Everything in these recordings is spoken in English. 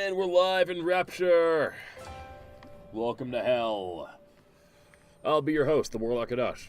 And we're live in Rapture. Welcome to hell. I'll be your host, the Warlock Adash.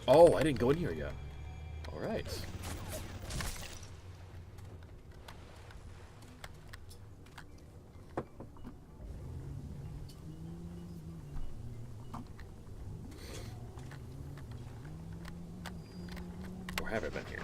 Oh, I didn't go in here yet. All right. Or have I been here?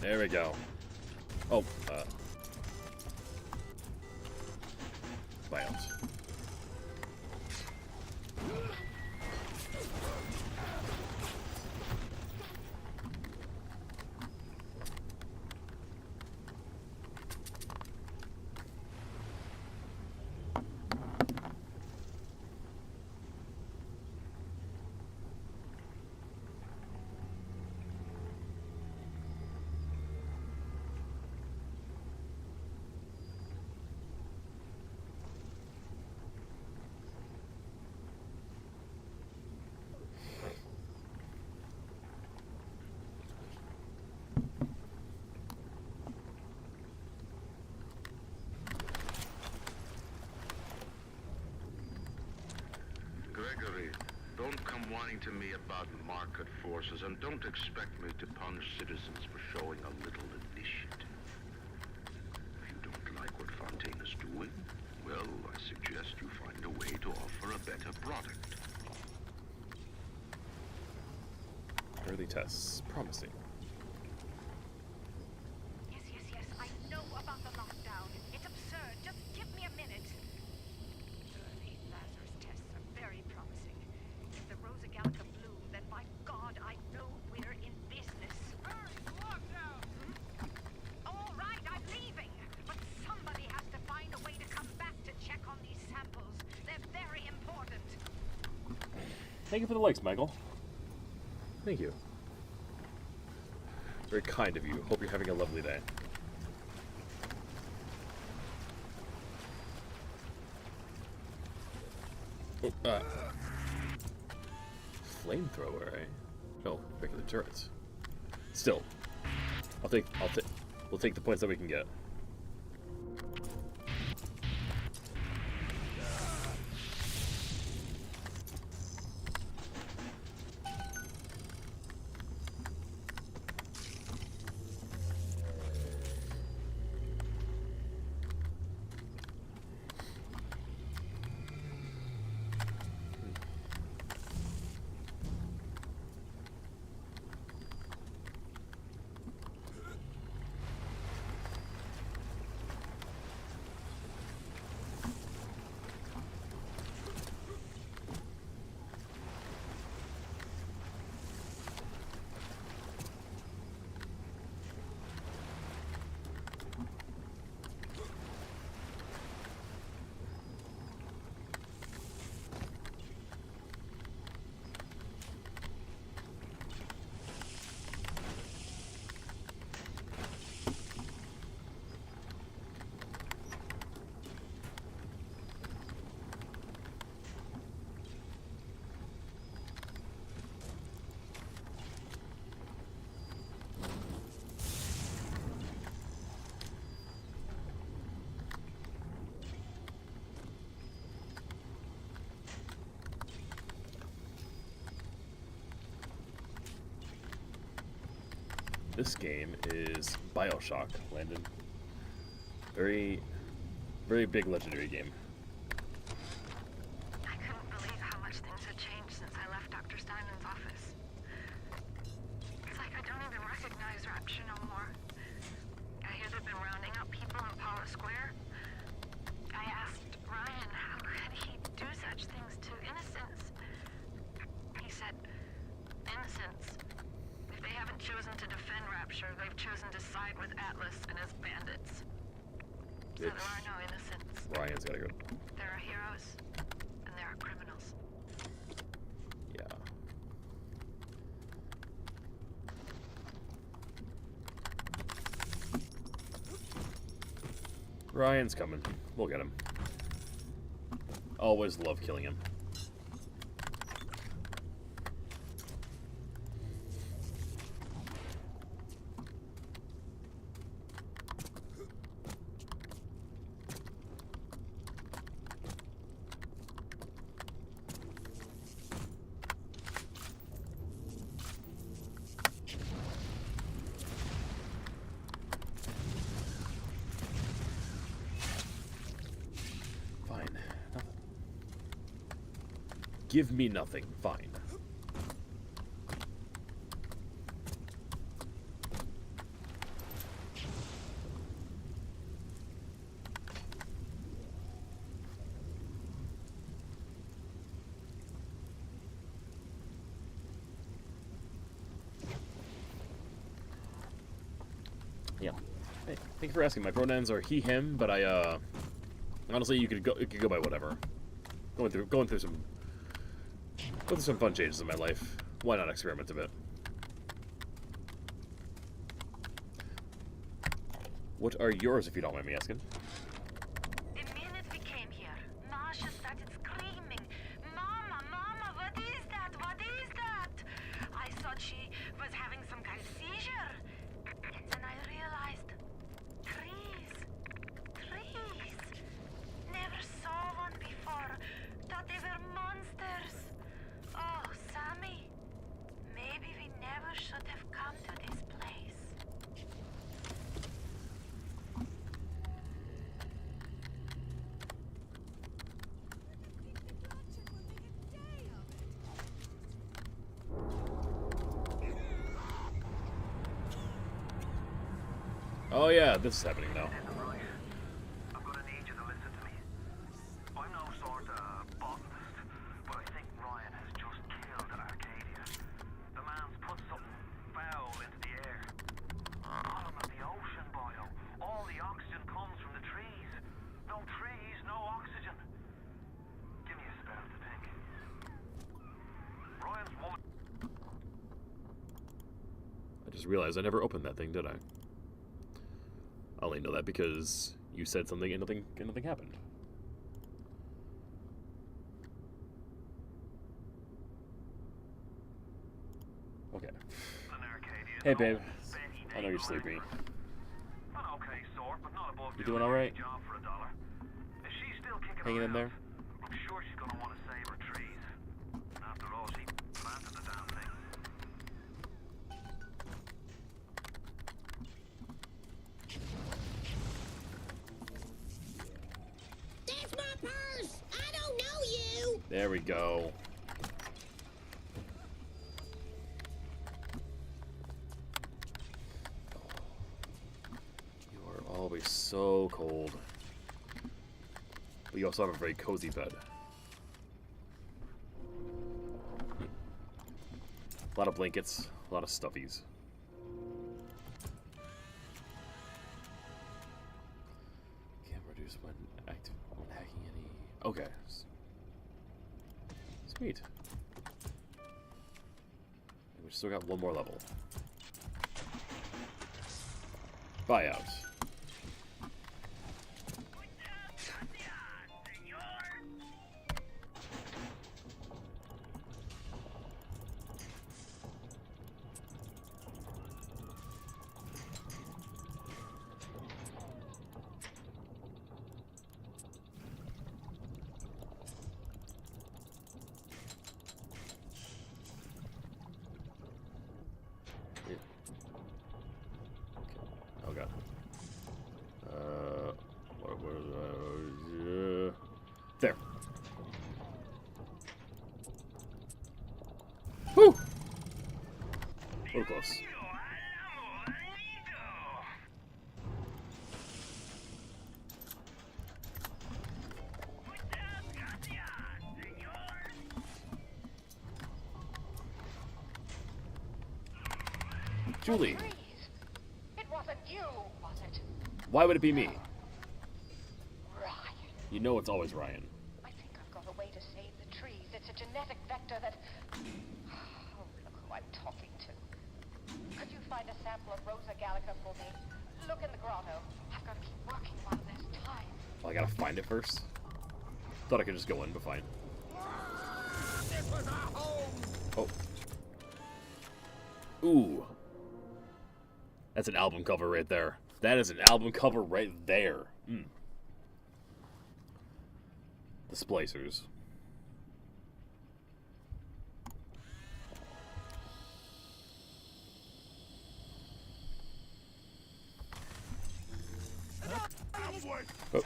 There we go. Oh, biomes. Don't come whining to me about market forces, and don't expect me to punish citizens for showing a little initiative. If you don't like what Fontaine is doing, well, I suggest you find a way to offer a better product. Early tests. Promising. Yes, I know about the lockdown. It's absurd. Just give me a minute. Early Lazarus tests are very promising. If the Rosa Gallica bloom, then by God, I know we're in business. Hurry, lockdown! All right, I'm leaving. But somebody has to find a way to come back to check on these samples. They're very important. Thank you for the likes, Michael. Thank you. Very kind of you. Hope you're having a lovely day. Oh, flamethrower, eh? No, regular turrets. Still, we'll take the points that we can get. This game is Bioshock, Landon. Very, very big legendary game. I couldn't believe how much things had changed since I left Dr. Steinman's office. It's like I don't even recognize Rapture no more. I hear they've been rounding up people in Paula Square. I asked Ryan how could he do such things to innocents. He said, innocents. If they haven't chosen to defend Rapture, they've chosen to side with Atlas and his bandits. So there are no innocents. Ryan's gotta go. There are heroes, and there are criminals. Yeah. Ryan's coming. We'll get him. Always love killing him. Give me nothing. Fine. Yeah. Hey, thank you for asking. My pronouns are he, him, but I honestly you could go by whatever. Going through some fun changes in my life. Why not experiment a bit? What are yours, if you don't mind me asking? The minute we came here, Masha started screaming, Mama, Mama, what is that? What is that? I thought she was having some kind of seizure. And then I realized, trees. Never saw one before. Thought they were monsters. Oh, Sammy, maybe we never should have come to this place. Oh yeah, this is happening now. I'm gonna need you to listen to me. I'm no sort of botanist, but I think Ryan has just killed an Arcadia. The man's put something foul into the air. Bottom of the ocean, boyo. All the oxygen comes from the trees. No trees, no oxygen. Give me a spell to think. Ryan's woman. I just just realized I never opened that thing, did I? I only know that because you said something and nothing happened. Okay. Hey, babe. I know you're sleepy. You doing all right? Hanging in there? I'm sure she's gonna want to save her trees. After all, she planted the damn thing. That's my purse! I don't know you! There we go. You are always so cold. But you also have a very cozy bed. A lot of blankets, a lot of stuffies. Can't reduce when hacking any. Okay. Sweet. And we still got one more level. Buyout. Oh god. There. Woo! A little close. Julie. It wasn't you, was it? Why would it be me? Ryan. You know it's always Ryan. I think I've got a way to save the trees. It's a genetic vector that... Oh, look who I'm talking to. Could you find a sample of Rosa Gallica for me? Look in the grotto. I've got to keep working while there's time. Well, I gotta find it first. Thought I could just go in, but fine. This was our home! Oh. Ooh. That's an album cover right there. That is an album cover right there. The Splicers. Oh.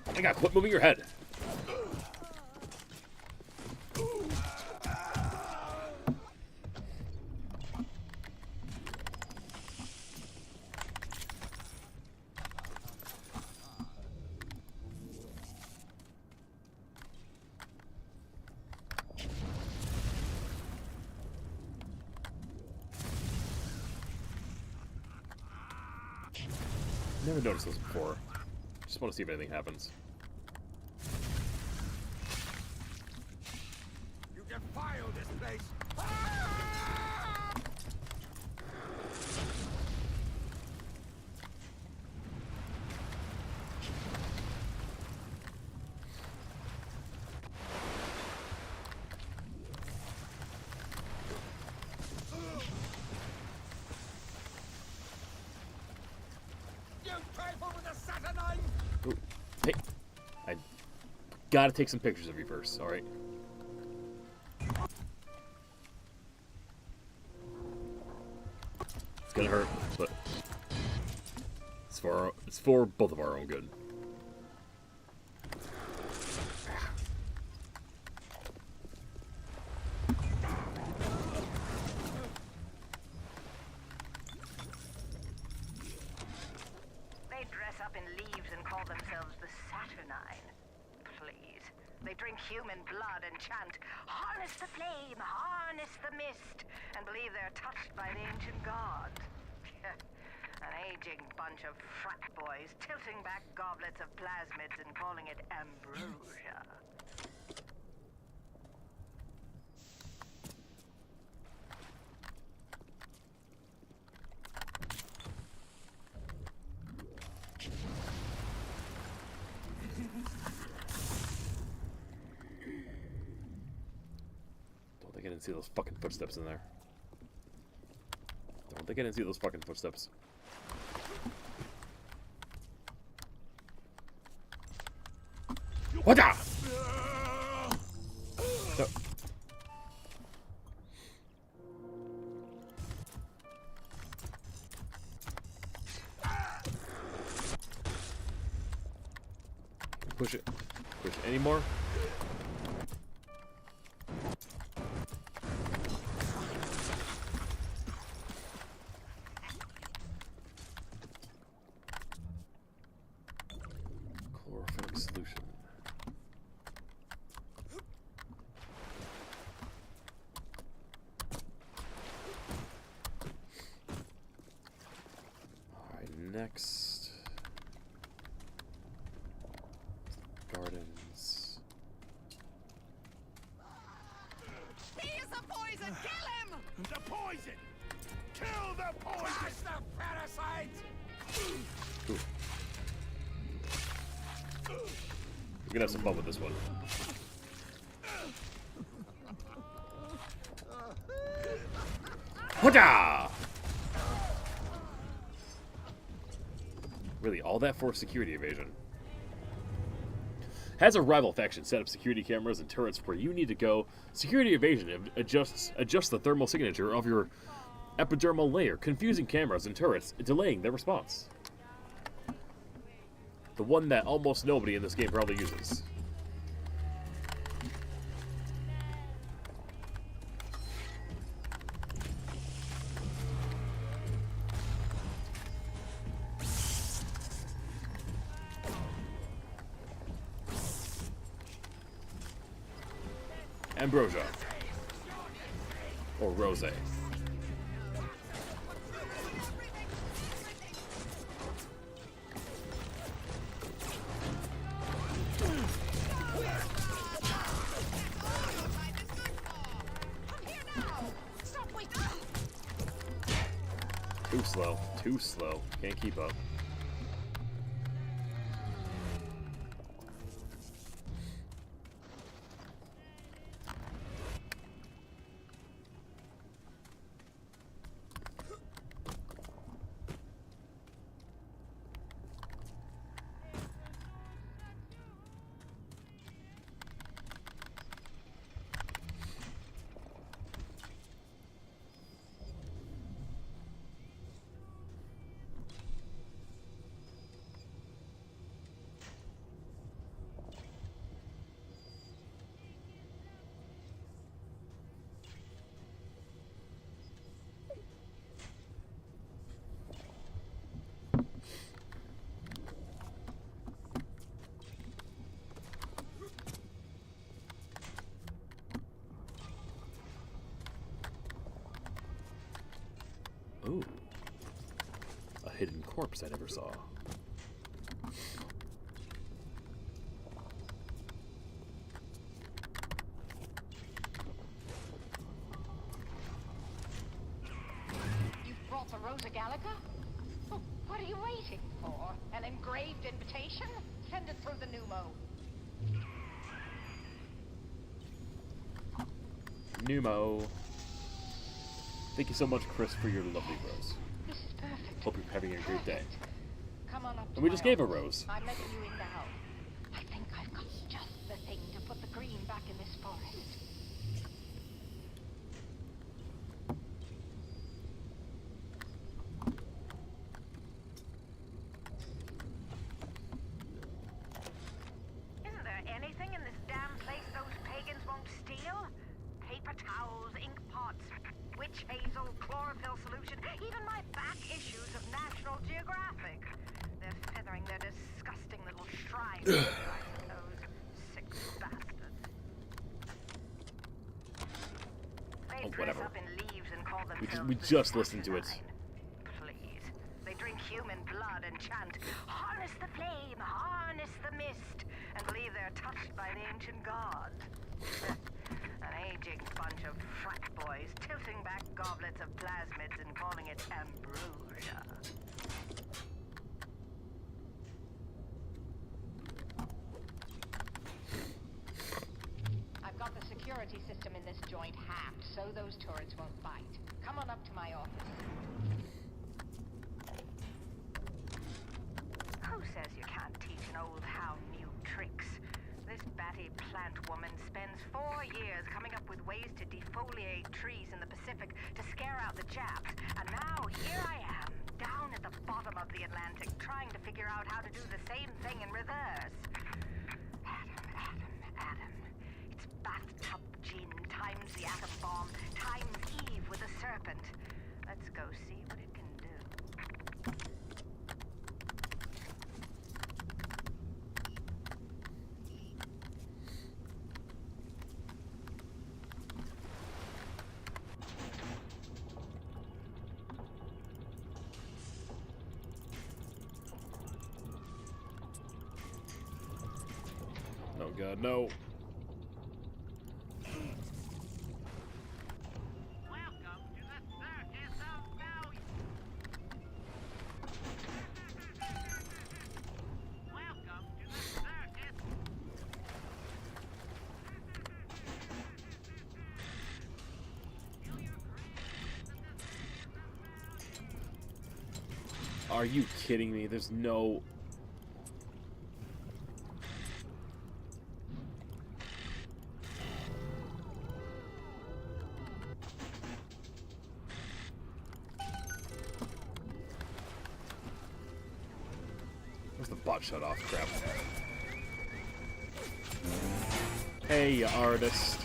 Oh my god, quit moving your head. Never noticed this before. Just want to see if anything happens. You can file this place! Ooh. Hey, I gotta take some pictures of you first, alright? It's gonna hurt, but it's for both of our own good. They dress up in leaves and call themselves the Saturnine. Please. They drink human blood and chant, "Harness the flame, harness the mist," and believe they're touched by the ancient gods. An aging bunch of frat boys tilting back goblets of plasmids and calling it ambrosia. didn't see those fucking footsteps in there. Don't think I didn't see those fucking footsteps. What the? No. Push it. Push it. Any more? Chlorophyll solution. Alright, next. Gardens. He is the poison! Kill him! The poison! Kill the poison! Crush the parasite! Ooh. We're gonna have some fun with this one. Hooja! Really, all that for security evasion. Has a rival faction set up security cameras and turrets where you need to go. Security evasion adjusts the thermal signature of your epidermal layer, confusing cameras and turrets, delaying their response. The one that almost nobody in this game probably uses. Ambrosia. Or Rose. Too slow. Too slow. Can't keep up. Ooh. A hidden corpse I never saw. You've brought the Rosa Gallica? Oh, what are you waiting for? An engraved invitation? Send it through the pneumo. Pneumo. Thank you so much, Chris, for your lovely rose. This is perfect. Hope you're having a great day. Come on up to And we my just gave a office. rose. I'm letting you in now. I think I've got just the thing to put the green back in this forest. Isn't there anything in this damn place those pagans won't steal? Paper towels, ink pots, witch hazel, chlorophyll solution, even my back issues of National Geographic. They're feathering their disgusting little shrines, I suppose. Sick bastards. They dress whatever. up in leaves and call We themselves just the listened to it. Saturnine. Please. They drink human blood and chant, harness the flame, harness the mist, and believe they're touched by the ancient gods. An aging bunch of frat boys tilting back goblets of plasmids and calling it ambrosia. I've got the security system in this joint hacked, so those turrets won't bite. Come on up to my office. Who says you can't teach an old hound new tricks? This batty plant woman spends 4 years coming up with ways to defoliate trees in the Pacific to scare out the Japs. And now here I am, down at the bottom of the Atlantic, trying to figure out how to do the same thing in reverse. Adam. It's bathtub gin times the atom bomb times Eve with a serpent. Let's go see what it can do. Oh god, no. Welcome to the circus of value. Welcome to the circus. Are you kidding me? There's no... Where's the bot shut off? Crap. Hey, you artist.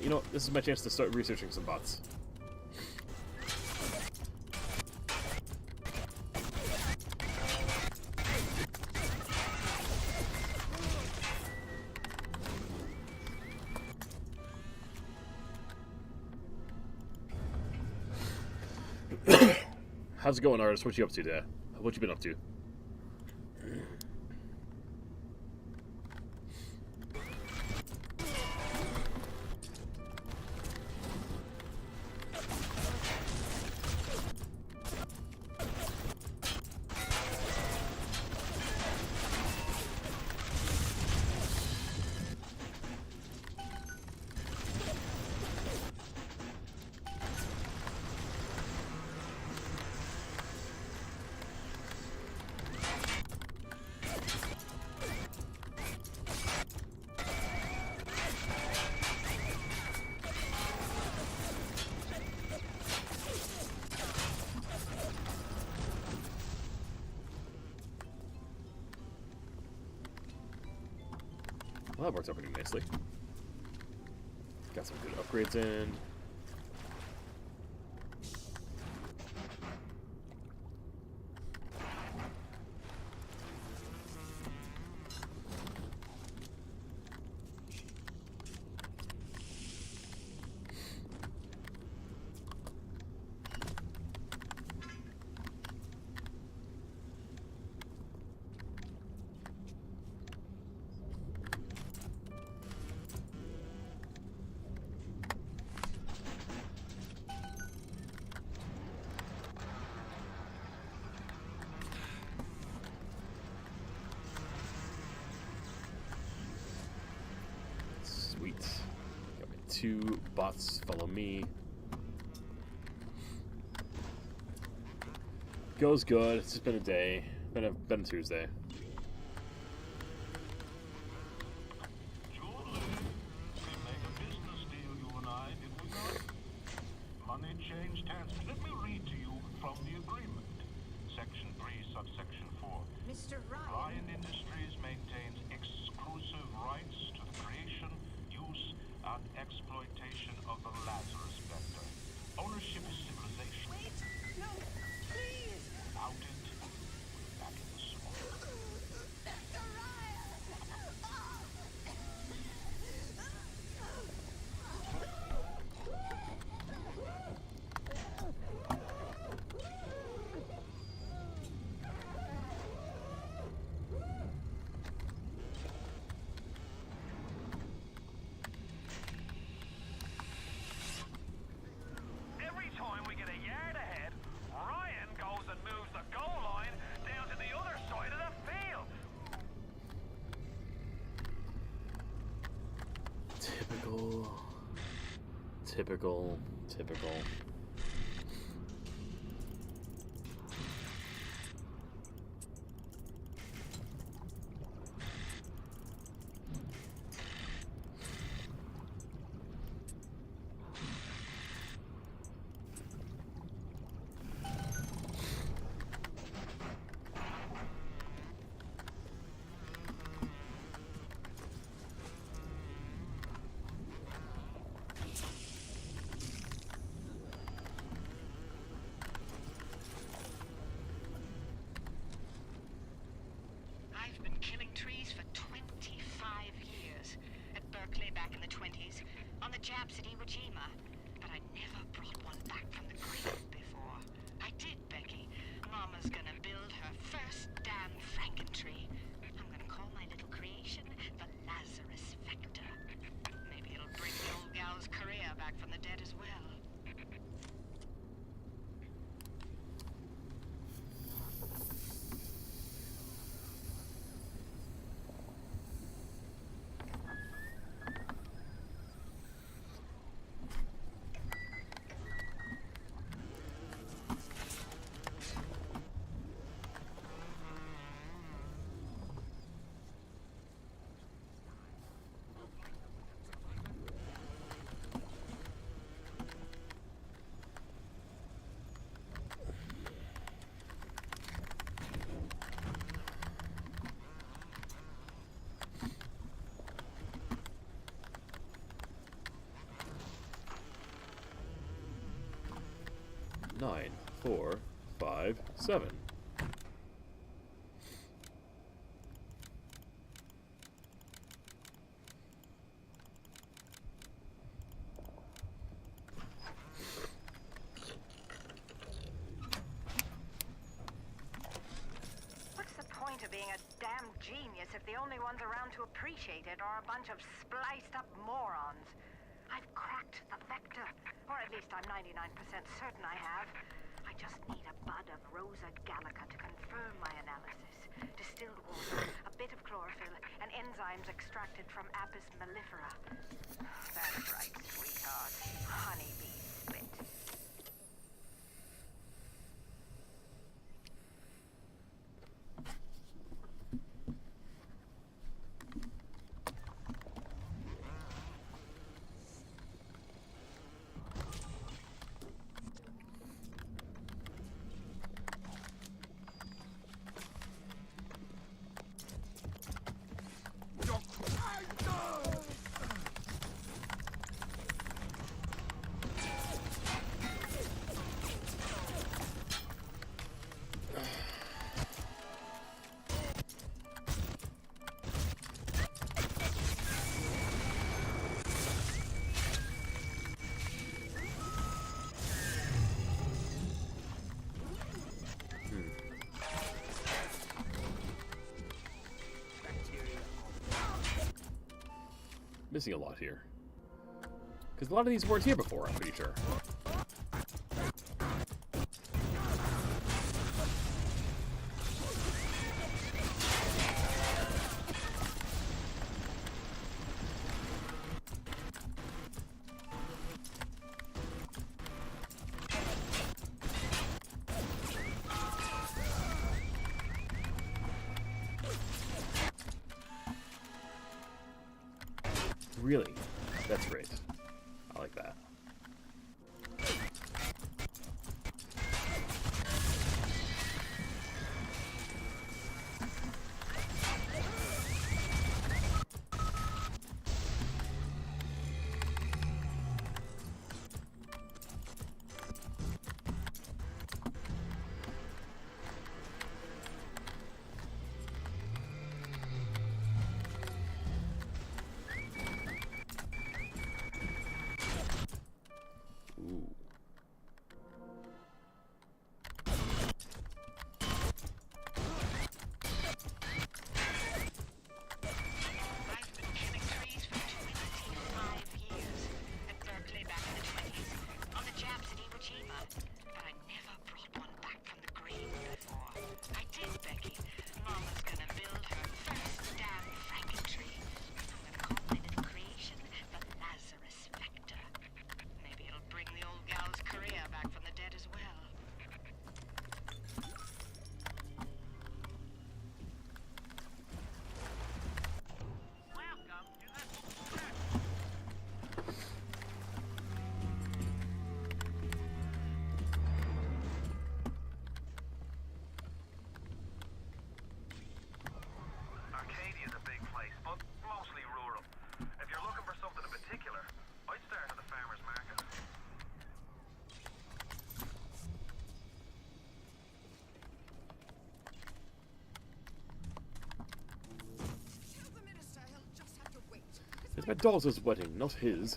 You know what? This is my chance to start researching some bots. How's it going, artist? What you up to there? What you been up to? Well, that worked out pretty nicely. Got some good upgrades in. Sweet. Got my 2 bots follow me. Goes good. It's just been a day. Been a Tuesday. Julie, we made a business deal, you and I, did we not? Money changed hands. Let me read to you from the agreement. Section 3, subsection 4. Mr. Ryan. Ryan Industries maintains exclusive rights to the creation, use, and exploitation of the Lazarus Vector. Ownership is civilization. Wait! No! Please! Without it, back in the smoke. Mr. Ryan! Typical. Typical. Typical. I've been killing trees for 25 years. At Berkeley back in the 20s, on the Japs at Iwo Jima. But I never brought one back from the grave before. I did, Becky. Mama's gonna build her first damn Frankentree. I'm gonna call my little creation the Lazarus Vector. Maybe it'll bring the old gal's career back from the dead as well. Nine, 4, 5, 7. What's the point of being a damn genius if the only ones around to appreciate it are a bunch of spliced up morons? I've cracked the vector, or at least I'm 99% certain I have. I just need a bud of Rosa gallica to confirm my analysis. Distilled water, a bit of chlorophyll, and enzymes extracted from Apis mellifera. That's right, sweetheart. Honeybee spit. Missing a lot here. Because a lot of these weren't here before, I'm pretty sure. Really? That's great. I like that. My daughter's wedding, not his.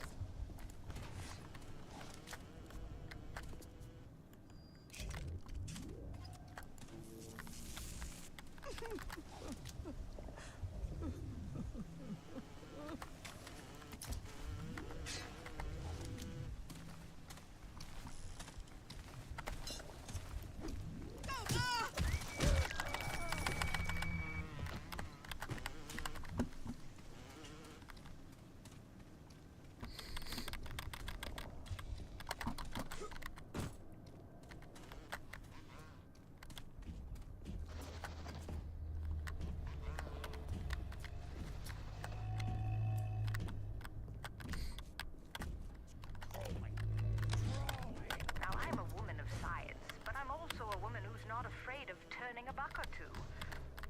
Now, I'm a woman of science, but I'm also a woman who's not afraid of turning a buck or two.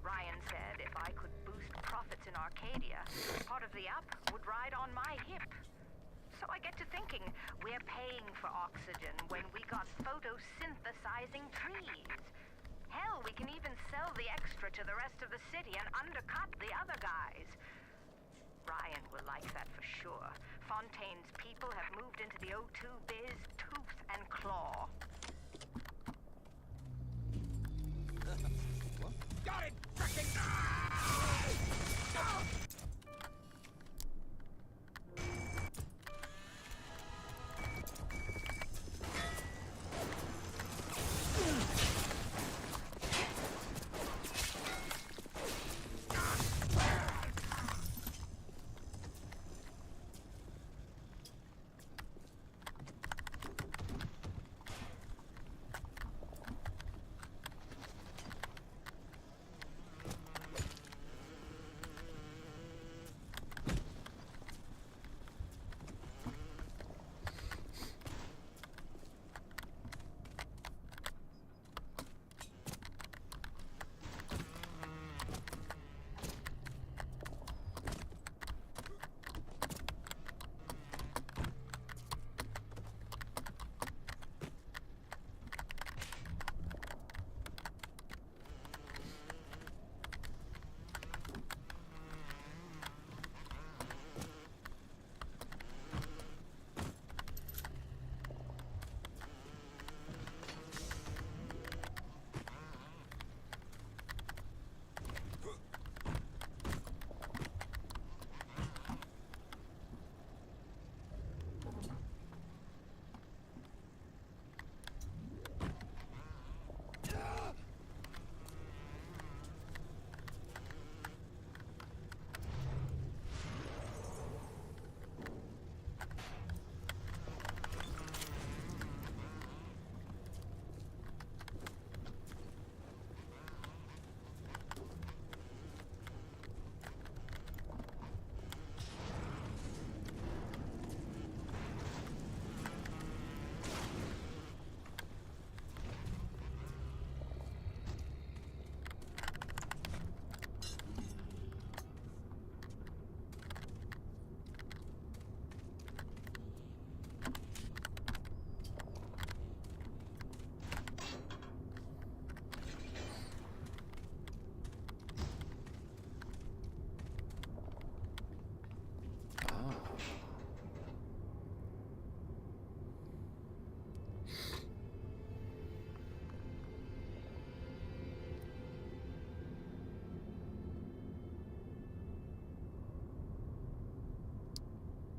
Ryan said if I could boost profits in Arcadia, part of the app would ride on my hip. So I get to thinking, we're paying for oxygen when we got photosynthesizing trees. Hell, we can even sell the extra to the rest of the city and undercut the other guys. Ryan will like that for sure. Fontaine's people have moved into the O2 biz tooth and claw. Got it! Frickin'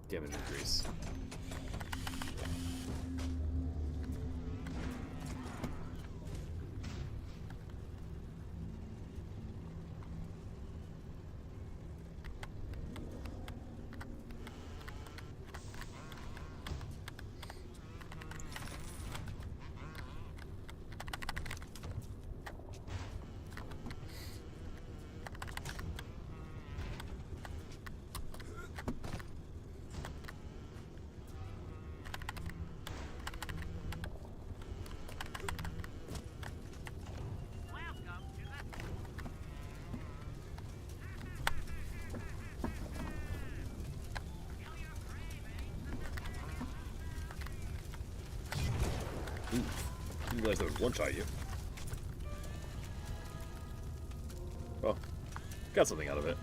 Damage increase. Didn't realize that would one-shot you. Well, got something out of it.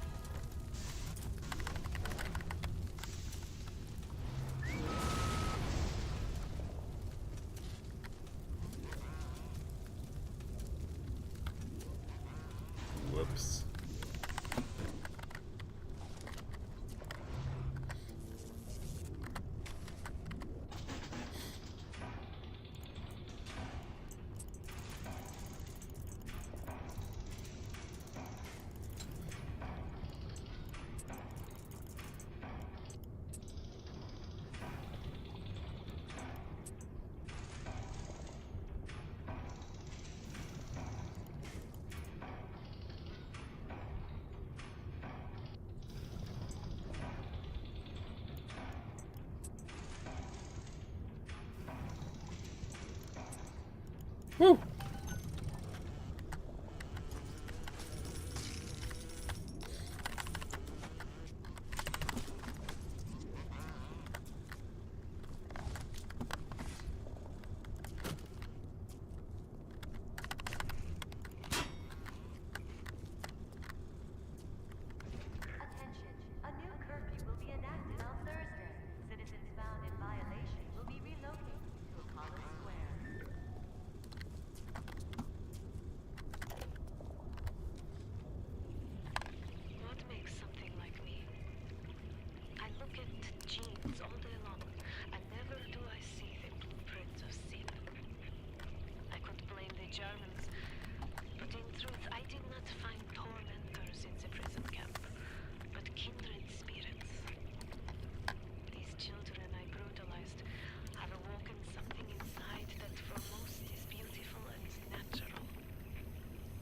Woo! Attention, a new curfew will be enacted on Thursday. Citizens found in violation will be relocated to Apollo Square. What makes something like me? I look at genes all day long, and never do I see the blueprint of sin. I could blame the Germans, but in truth I did not find tormentors in the prison camp, but kindred spirits. These children I brutalized have awoken something inside that for most is beautiful and natural,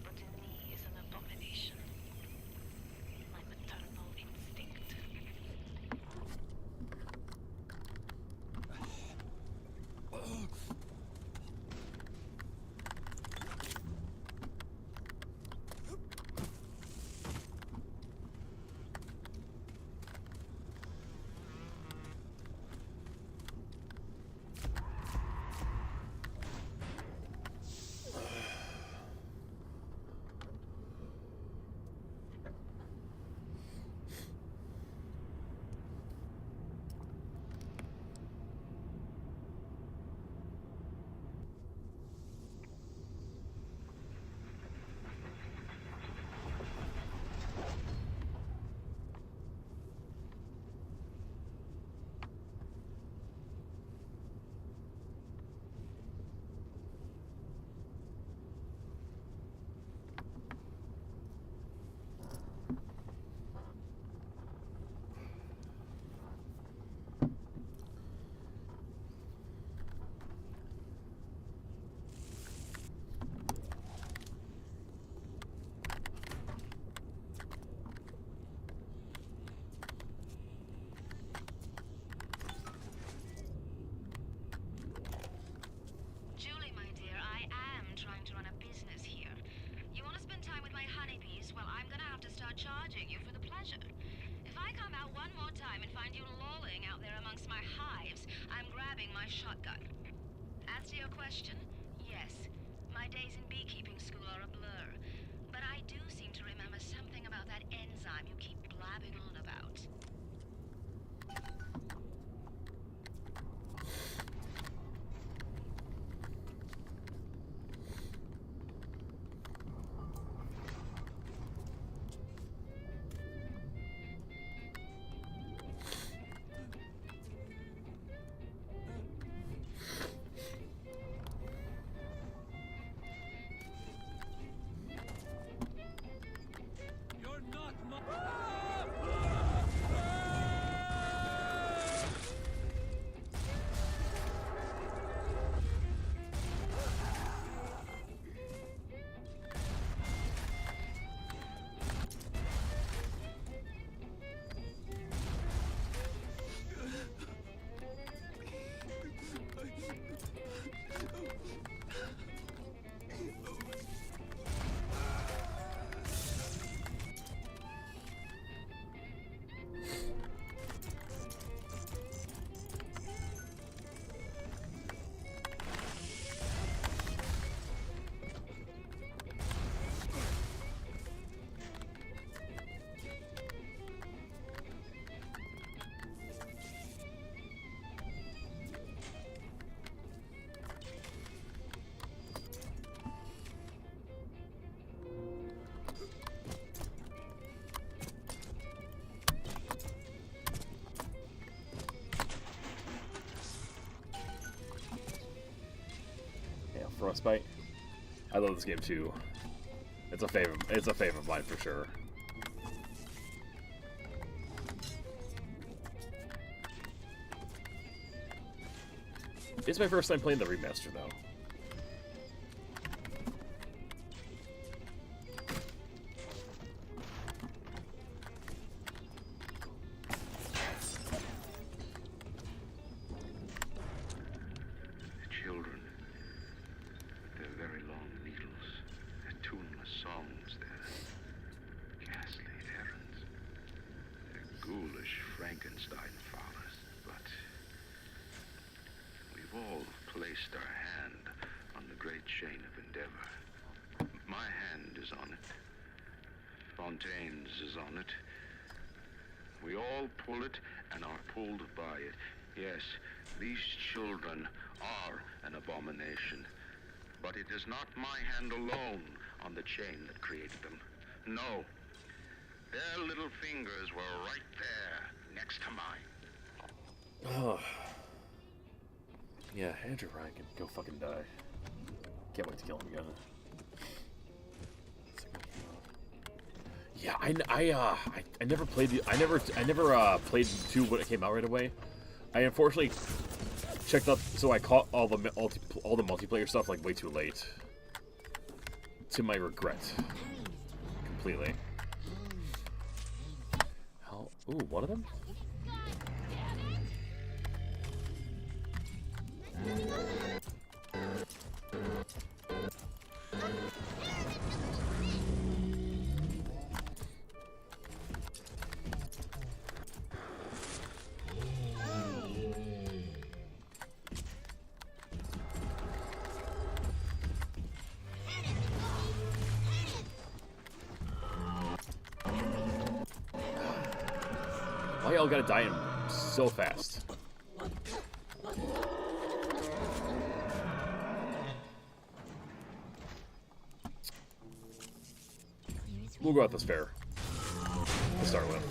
but in me is an abomination. My maternal instinct. Julie, my dear, I am trying to run a business here. You want to spend time with my honeybees? Well, I'm gonna have to start charging you for the pleasure. If I come out one more time and find you lolling out there amongst my hives, I'm grabbing my shotgun. As to your question, yes, my days in beekeeping school are a blur. But I do seem to remember something about that enzyme you keep blabbing on about. You're not my... Yeah, Frostbite. I love this game too. It's a favorite. It's a favorite of mine for sure. It's my first time playing the remaster though. Children, they're very Frankenstein fathers, but we've all placed our hand on the great chain of endeavor. My hand is on it. Fontaine's is on it. We all pull it and are pulled by it. Yes, these children are an abomination. But it is not my hand alone on the chain that created them. No. Their little fingers were right there, next to mine. Oh. Yeah, Andrew Ryan can go fucking die. Can't wait to kill him again. Yeah, I never played the I never played 2 when it came out right away. I unfortunately checked up, so I caught all the multiplayer stuff like way too late. To my regret, completely. How? Ooh, one of them. Why y'all gotta die in so fast? We'll go out this fair to start with.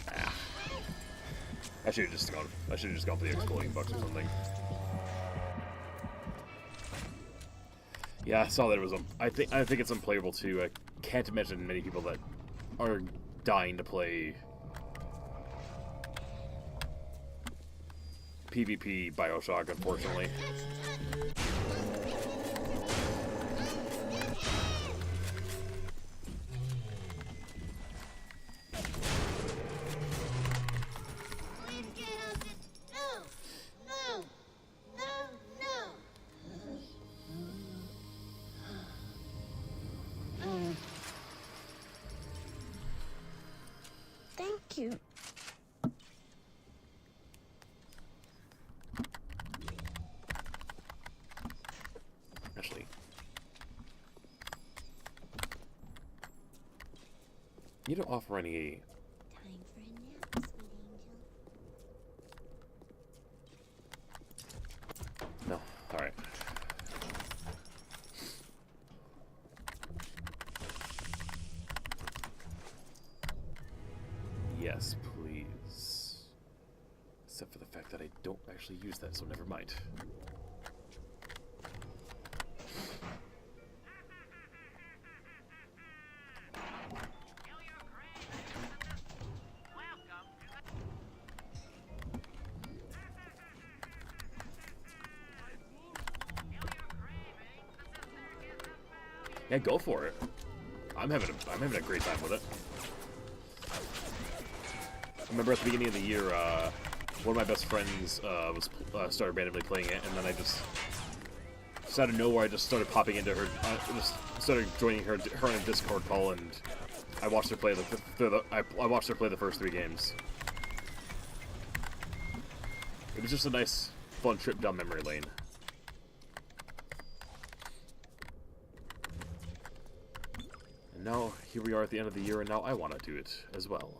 Ah. I should have just gone for the exploding bucks or something. Yeah, I saw that it was. I think it's unplayable too. I can't imagine many people that are dying to play PvP Bioshock, unfortunately. Thank you. Actually, you don't offer any. Time for a nap, sweet angel. No. All right. Yes, please. Except for the fact that I don't actually use that, so never mind. Yeah, go for it. I'm having a great time with it. I remember at the beginning of the year, one of my best friends started randomly playing it, and then I just out of nowhere I just started popping into her, just started joining her on a Discord call, and I watched her play I watched her play the first 3 games. It was just a nice, fun trip down memory lane. And now here we are at the end of the year, and now I want to do it as well.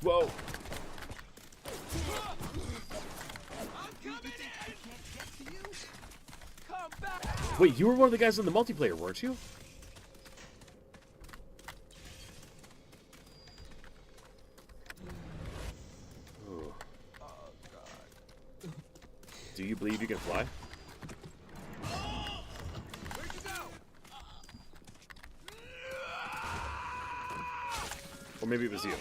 Whoa! Wait, you were one of the guys in the multiplayer, weren't you? Ooh. Do you believe you can fly? Or maybe it was you.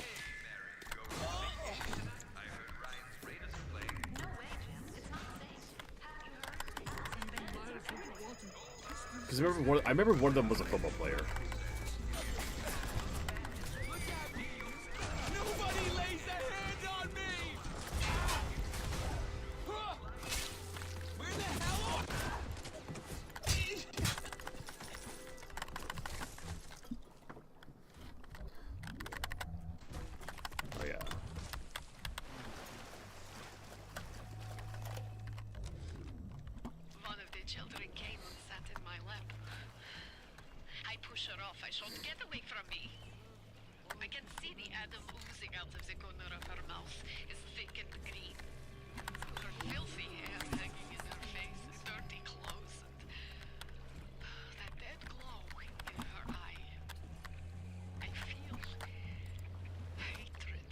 No way, Jim. It's not safe. Have you heard? It's invented. Because I remember one of them was a football player. Nobody lays a hand on me! Huh. Where the hell are... Oh yeah. One of the children came and sat in my lap. I push her off. I shout, "Get away from me!" I can see the Adam oozing out of the corner of her mouth. It's thick and green. Her filthy hair hanging in her face, dirty clothes, and that dead glow in her eye. I feel hatred,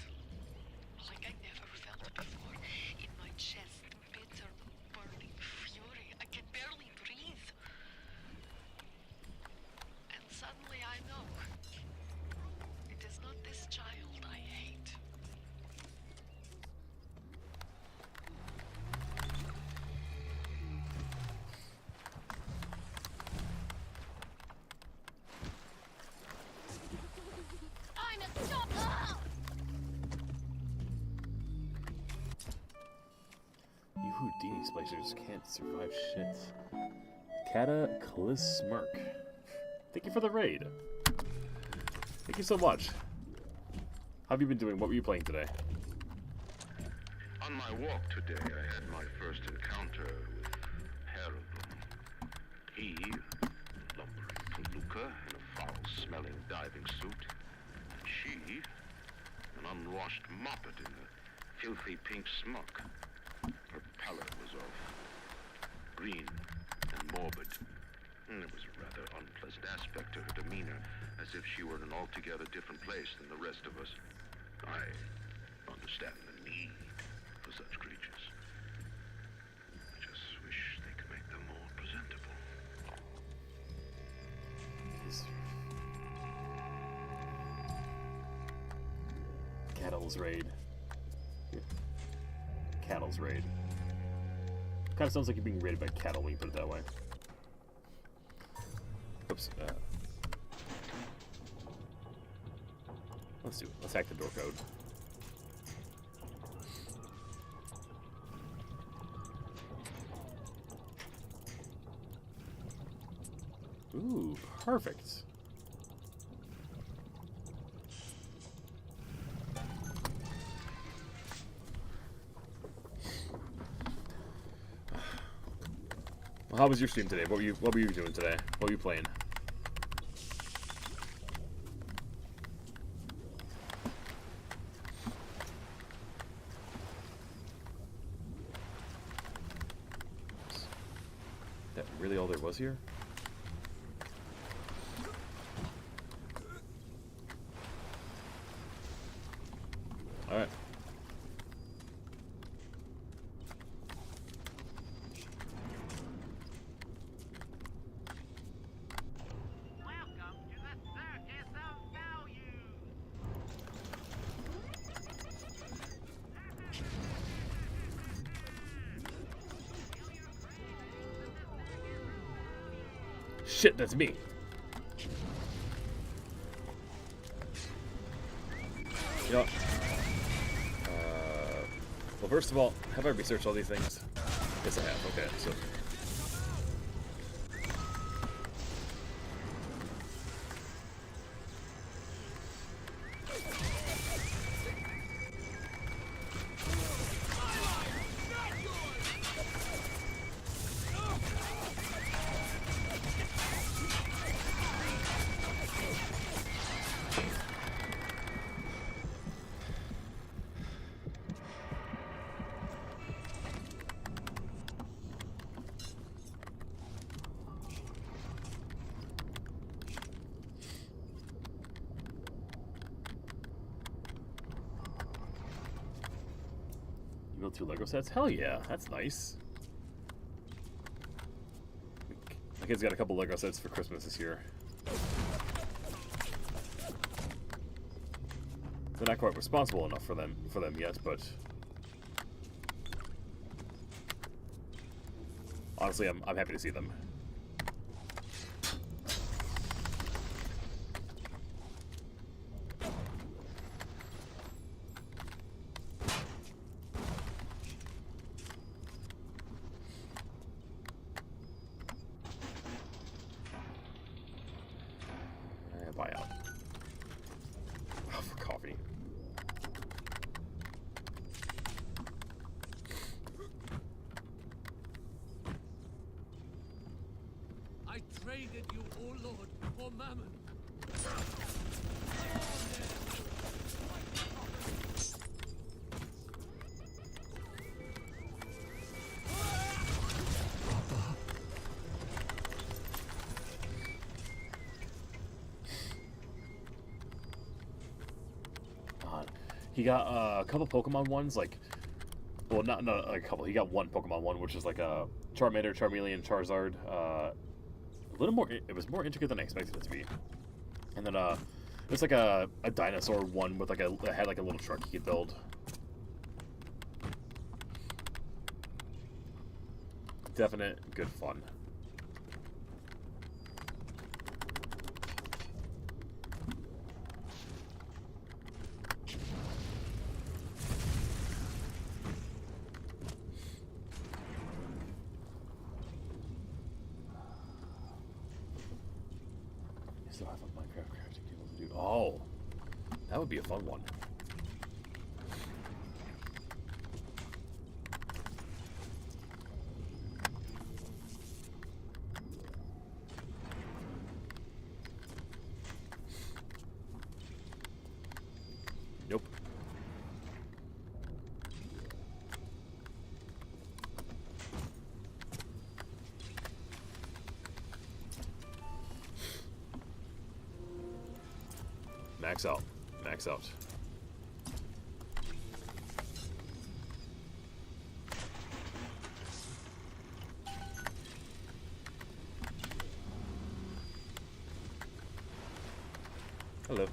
like I never felt before, in my chest. Bitter, burning fury. I can barely breathe. And suddenly I know. It is not this child I hate. I'm a stop. You Houdini splicers can't survive shit. Cataclysmic. Thank you for the raid. Thank you so much. How have you been doing? What were you playing today? On my walk today, I had my first encounter with Harrigan. He, lumbering palooka in a foul-smelling diving suit, and she, an unwashed moppet in a filthy pink smock. Her palette was of green and morbid. And there was a rather unpleasant aspect to her demeanor, as if she were in an altogether different place than the rest of us. I understand the need for such creatures. I just wish they could make them more presentable. Cattle's raid. Cattle's raid. Kind of sounds like you're being raided by cattle when you put it that way. Oops. Let's do it. Let's hack the door code. Ooh, perfect. Well, how was your stream today? What were you doing today? What were you playing? That really all there was here? All right. Welcome to the Circus of Value. Shit, that's me. You know, well, first of all, have I researched all these things? Yes, I have. Okay, so. You built 2 Lego sets? Hell yeah, that's nice. My kid's got a couple Lego sets for Christmas this year. They're not quite responsible enough for them yet, but honestly, I'm happy to see them. mammon. He got a couple Pokemon ones, like, well, not like a couple. He got one Pokemon one, which is like a Charmander, Charmeleon, Charizard. A little more. It was more intricate than I expected it to be. And then it's like a dinosaur one with like it had like a little truck you could build. Definite good fun. Still have a Minecraft crafting table to do. Oh, that would be a fun one. Nope. Max out. Max out. Hello.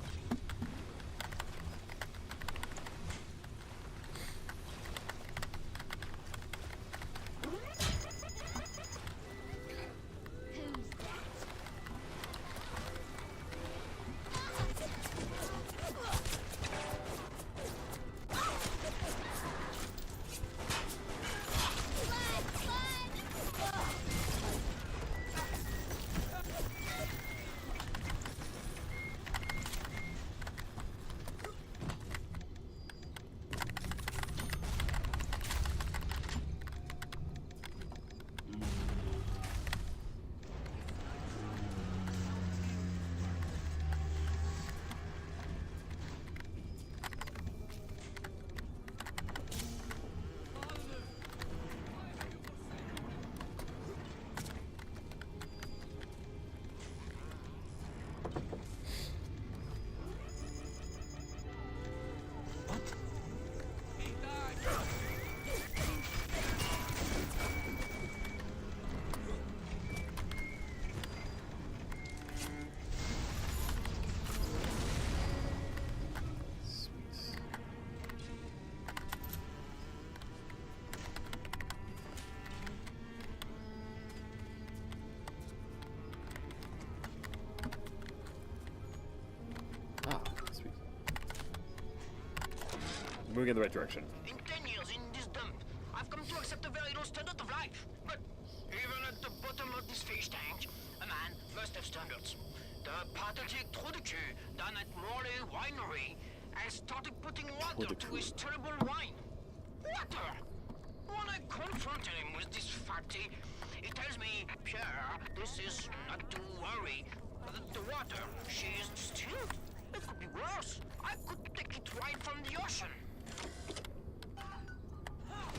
Moving in the right direction. In 10 years in this dump, I've come to accept a very low standard of life. But even at the bottom of this fish tank, a man must have standards. The pathetic Trudeau down at Morley Winery has started putting water to his terrible wine. Water! When I confronted him with this fatty, he tells me, Pierre, this is not to worry. The water, she's distilled. It could be worse. I could take it right from the ocean.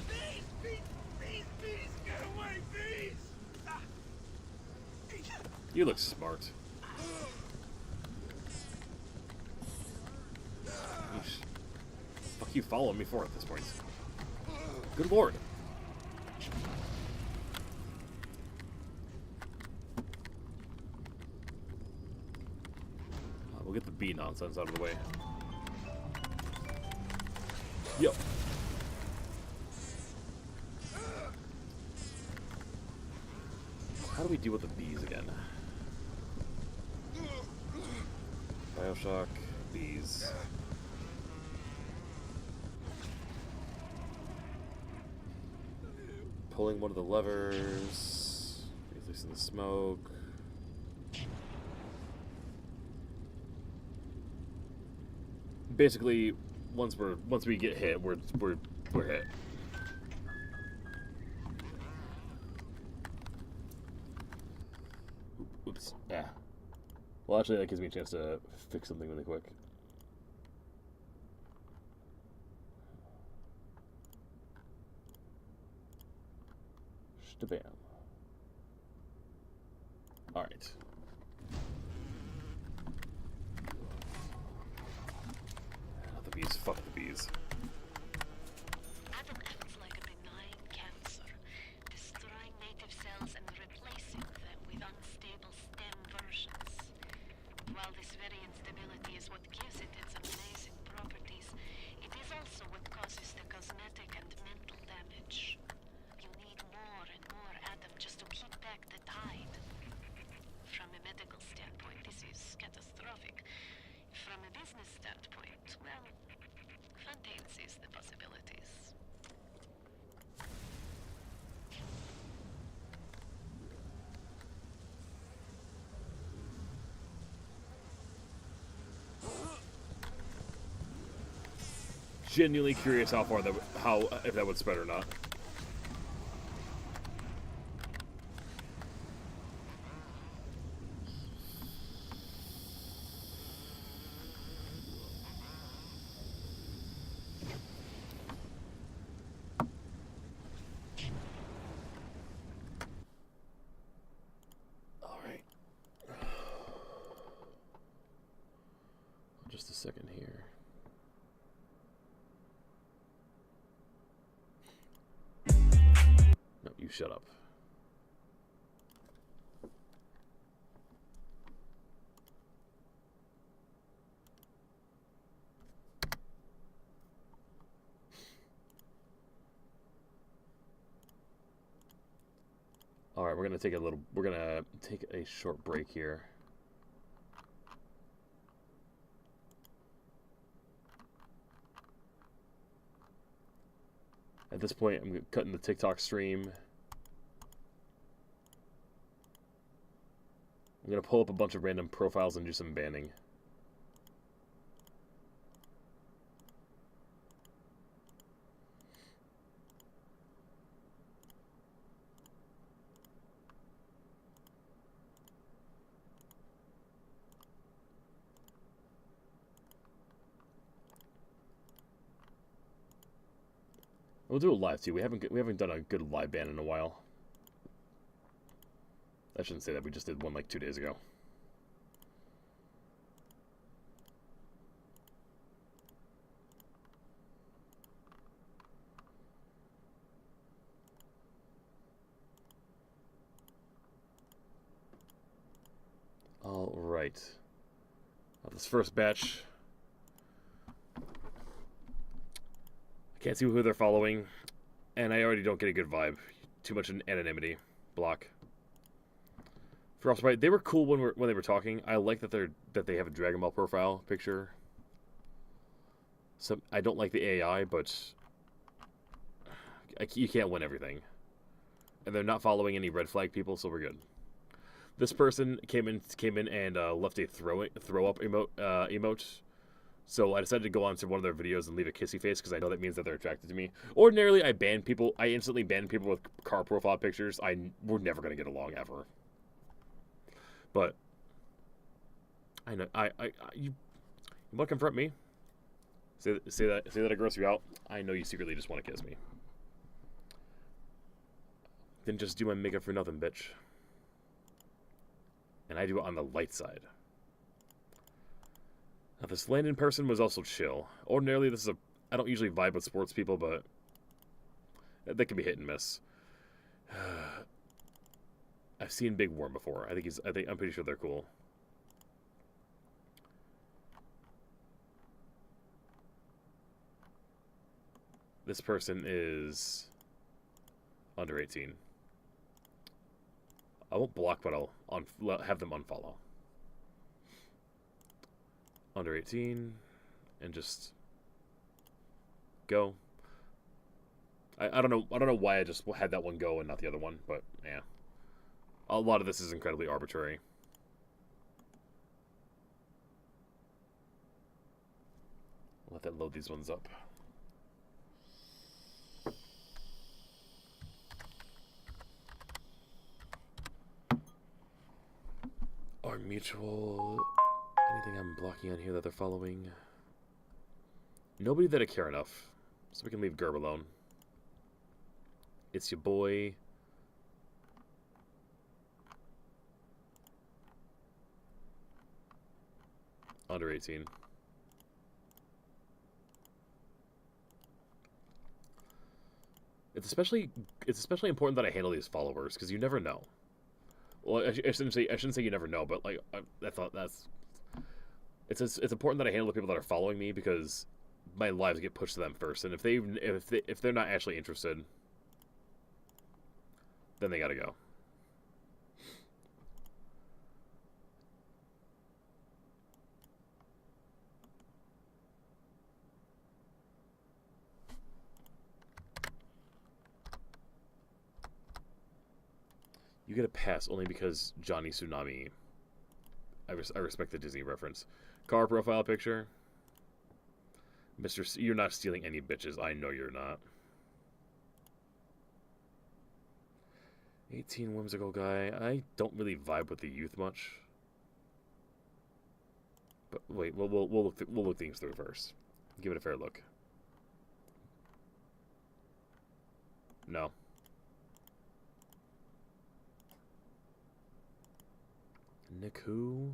Bees! Bees! Bees! Bees! Get away, bees! You look smart. Yeesh. Fuck you following me for at this point. Good lord. We'll get the bee nonsense out of the way. Yo. How do we deal with the bees again? Bioshock, bees. Pulling one of the levers, releasing the smoke. Basically, once we get hit, we're hit. Oops. Yeah. Well, actually, that gives me a chance to fix something really quick. Shabam. Alright. The bees. Fuck the bees. Adam acts like a benign cancer, destroying native cells and replacing them with unstable stem versions. While this very instability is what gives it its amazing properties, it is also what causes the cosmetic and mental damage. You need more and more Adam just to keep back the tide. From a medical standpoint, this is catastrophic. From a business standpoint, well, Fontaine sees the possibilities. Genuinely curious how far if that would spread or not. All right. Just a second here. No, you shut up. All right, we're gonna take a short break here. At this point, I'm cutting the TikTok stream. I'm gonna pull up a bunch of random profiles and do some banning. We'll do it live too. We haven't done a good live ban in a while. I shouldn't say that. We just did one like 2 days ago. All right. This first batch. I can't see who they're following, and I already don't get a good vibe. Too much anonymity. Block. Frostbite, they were cool when they were talking. I like that they have a Dragon Ball profile picture. So I don't like the AI, but you can't win everything. And they're not following any red flag people, so we're good. This person came in and left a throw up emote. So I decided to go on to one of their videos and leave a kissy face because I know that means that they're attracted to me. Ordinarily, I instantly ban people with car profile pictures. We're never gonna get along ever. But I know you want to confront me? Say that I gross you out. I know you secretly just want to kiss me. Then just do my makeup for nothing, bitch. And I do it on the light side. Now, this Landon person was also chill. Ordinarily, I don't usually vibe with sports people, but that can be hit and miss. I've seen Big Worm before. I'm pretty sure they're cool. This person is under 18. I won't block, but I'll have them unfollow. Under 18, and just go. I don't know why I just had that one go and not the other one, but yeah. A lot of this is incredibly arbitrary. Let that load these ones up. Mutual. Anything I'm blocking on here that they're following? Nobody that I care enough. So we can leave Gerb alone. It's your boy. Under 18. It's especially important that I handle these followers, because you never know. Well, I shouldn't say you never know, but like I thought it's important that I handle the people that are following me, because my lives get pushed to them first, and if they're not actually interested, then they gotta go. You get a pass only because Johnny Tsunami. I respect the Disney reference. Car profile picture. Mr. You're not stealing any bitches. I know you're not. 18 whimsical guy. I don't really vibe with the youth much. But wait, we'll look things through first. Give it a fair look. No. Nick who?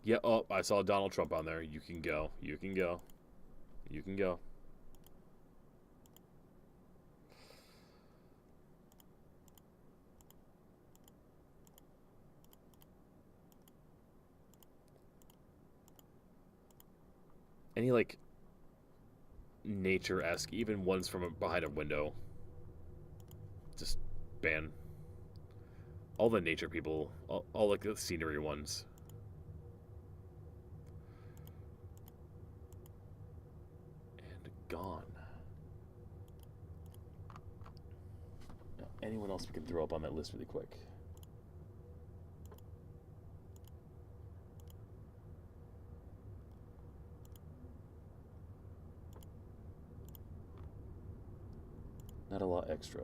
Yeah, oh, I saw Donald Trump on there. You can go. You can go. You can go. Any, like, nature-esque, even ones from behind a window. Just ban. All the nature people. All like, the scenery ones. And gone. Now, anyone else we can throw up on that list really quick? Not a lot extra,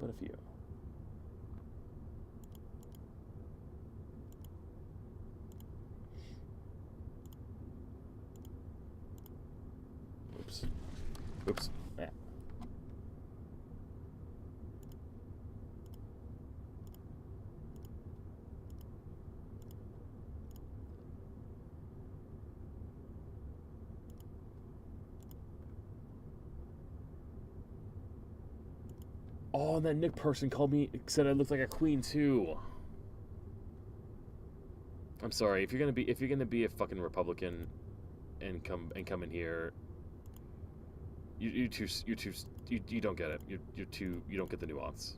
but a few. Oops. Oops. Yeah. Oh, and that Nick person said I looked like a queen too. I'm sorry, if you're gonna be a fucking Republican and come in here, you don't get it. You don't get the nuance.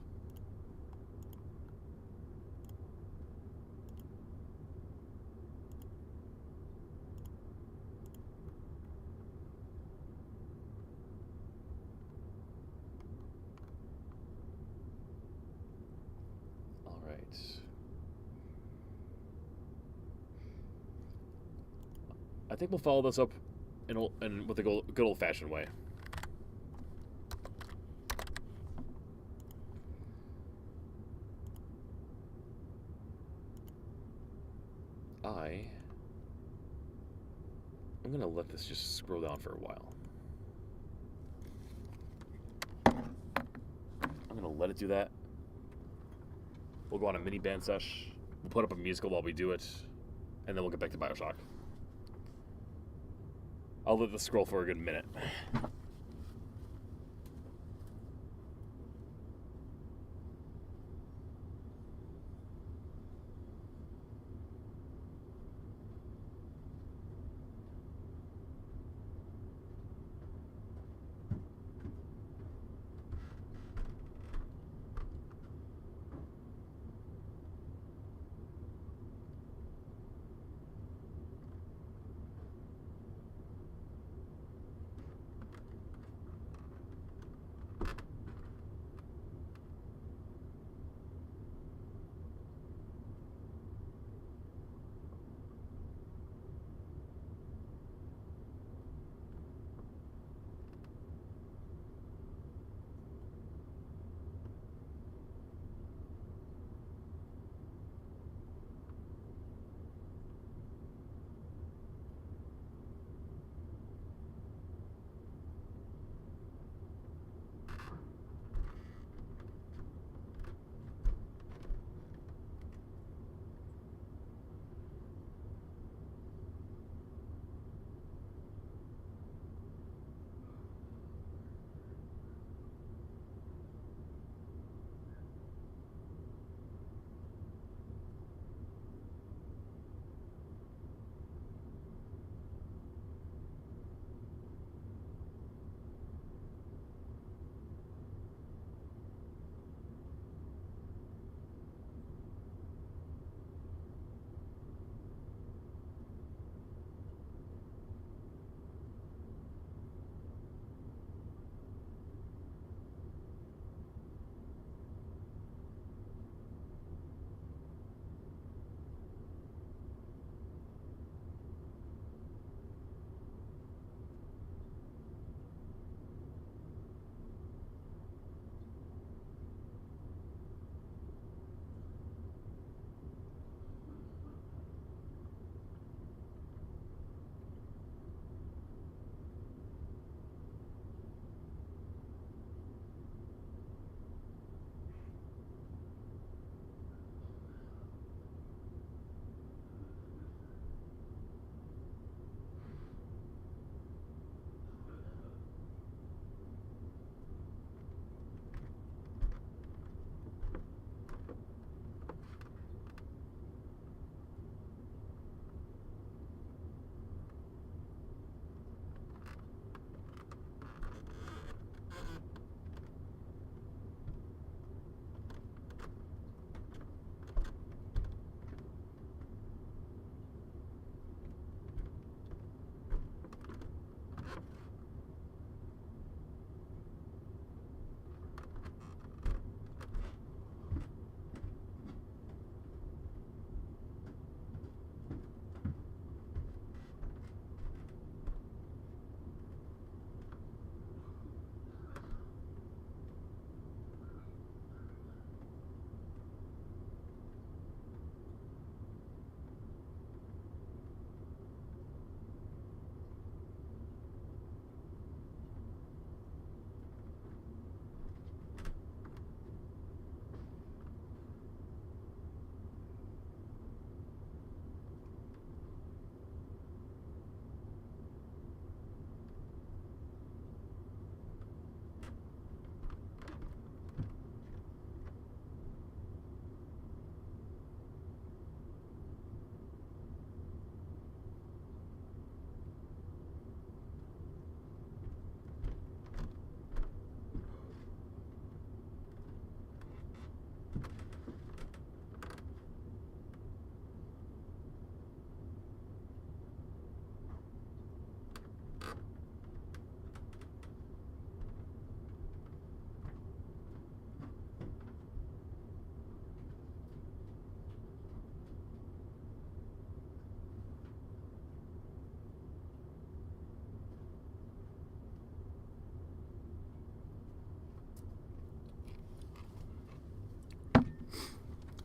I think we'll follow this up in with the good old-fashioned way. I'm gonna let this just scroll down for a while. I'm gonna let it do that. We'll go on a mini band sesh. We'll put up a musical while we do it, and then we'll get back to Bioshock. I'll let this scroll for a good minute.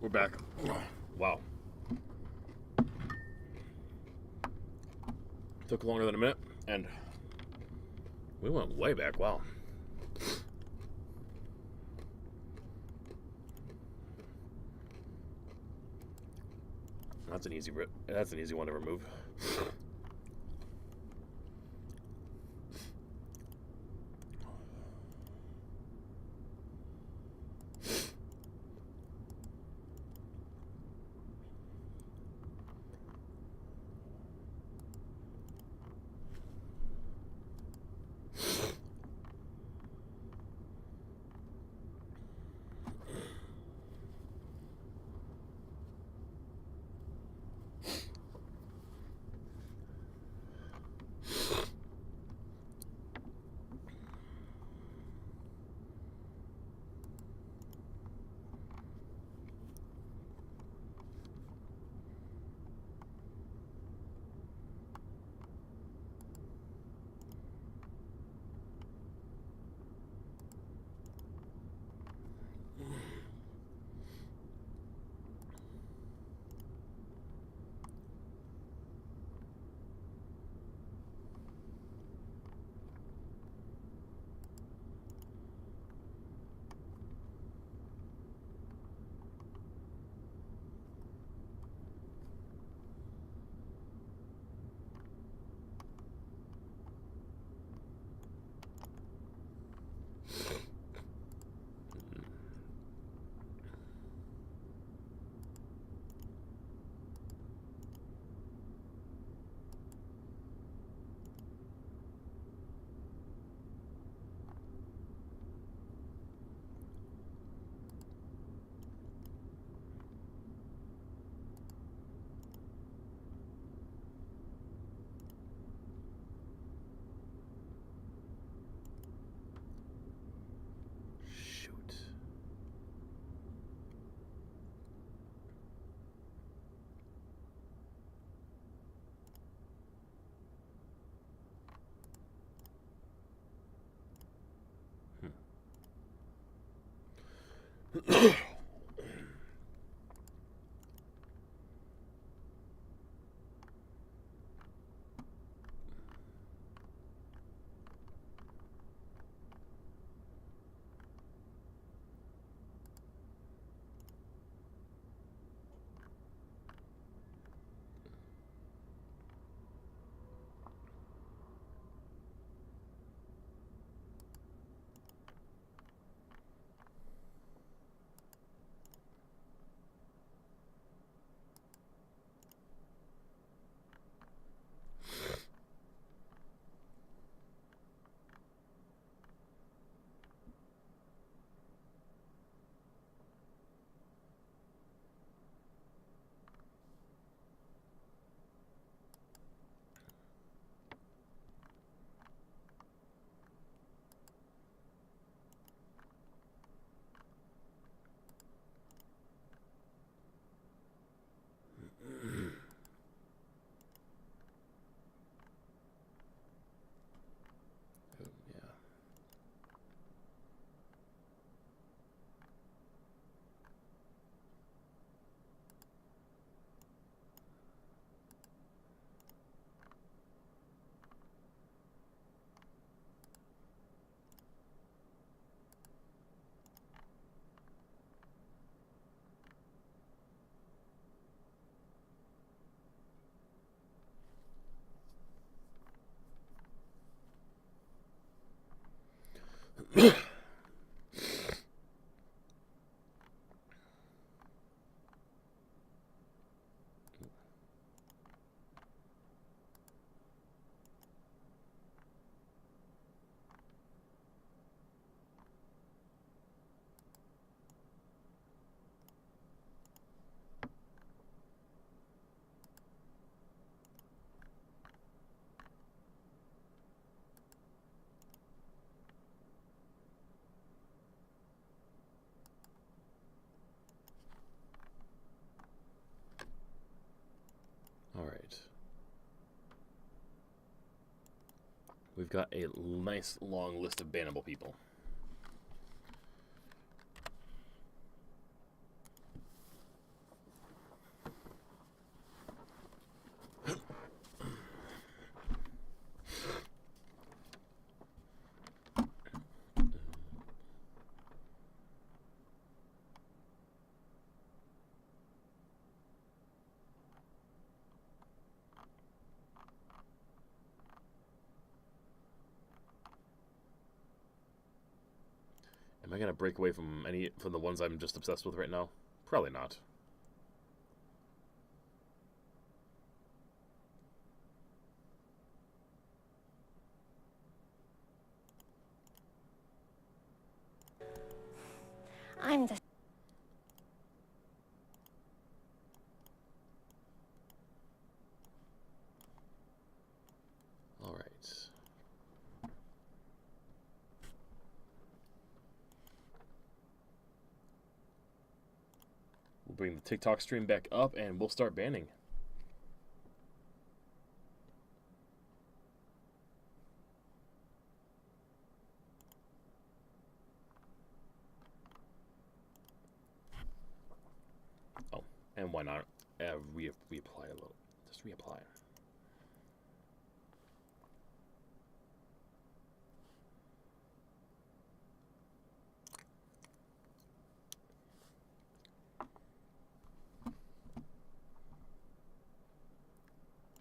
We're back. Wow. Took longer than a minute, and we went way back. Wow. That's an easy one to remove. We've got a nice long list of bannable people. Am I gonna break away from the ones I'm just obsessed with right now? Probably not. I'm the... All right. We'll bring the TikTok stream back up, and we'll start banning. Oh, and why not reapply a little? Just reapply.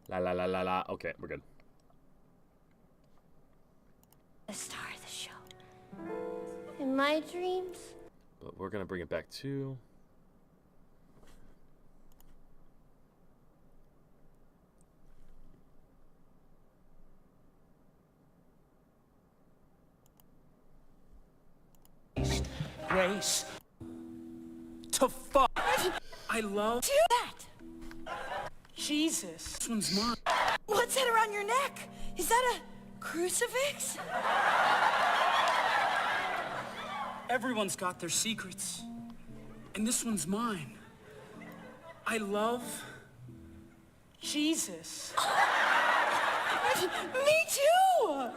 La la la la la. Okay, we're good. the star of the show. In my dreams? But we're gonna bring it back to... Grace. To fuck. I love Do that! Jesus. This one's mine. What's that around your neck? Is that a crucifix? Everyone's got their secrets. And this one's mine. I love Jesus. Me too!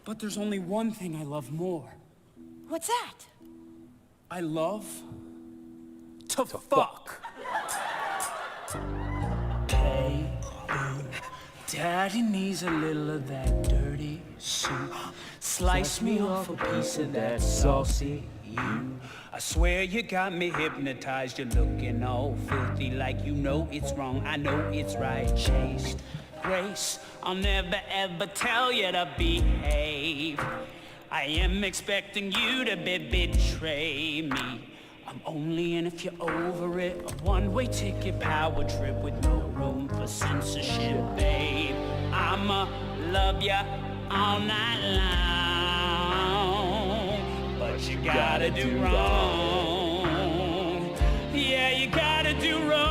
But there's only one thing I love more. What's that? I love to fuck. Hey, boo. Daddy needs a little of that dirty soup. Slice me off a piece of that saucy you. I swear you got me hypnotized. You're looking all filthy like you know it's wrong. I know it's right. Chaste grace, I'll never ever tell you to behave. I am expecting you to betray me. I'm only in if you're over it. A one-way ticket power trip with no room for censorship, babe. I'ma love ya all night long, but you gotta do wrong. Yeah, you gotta do wrong.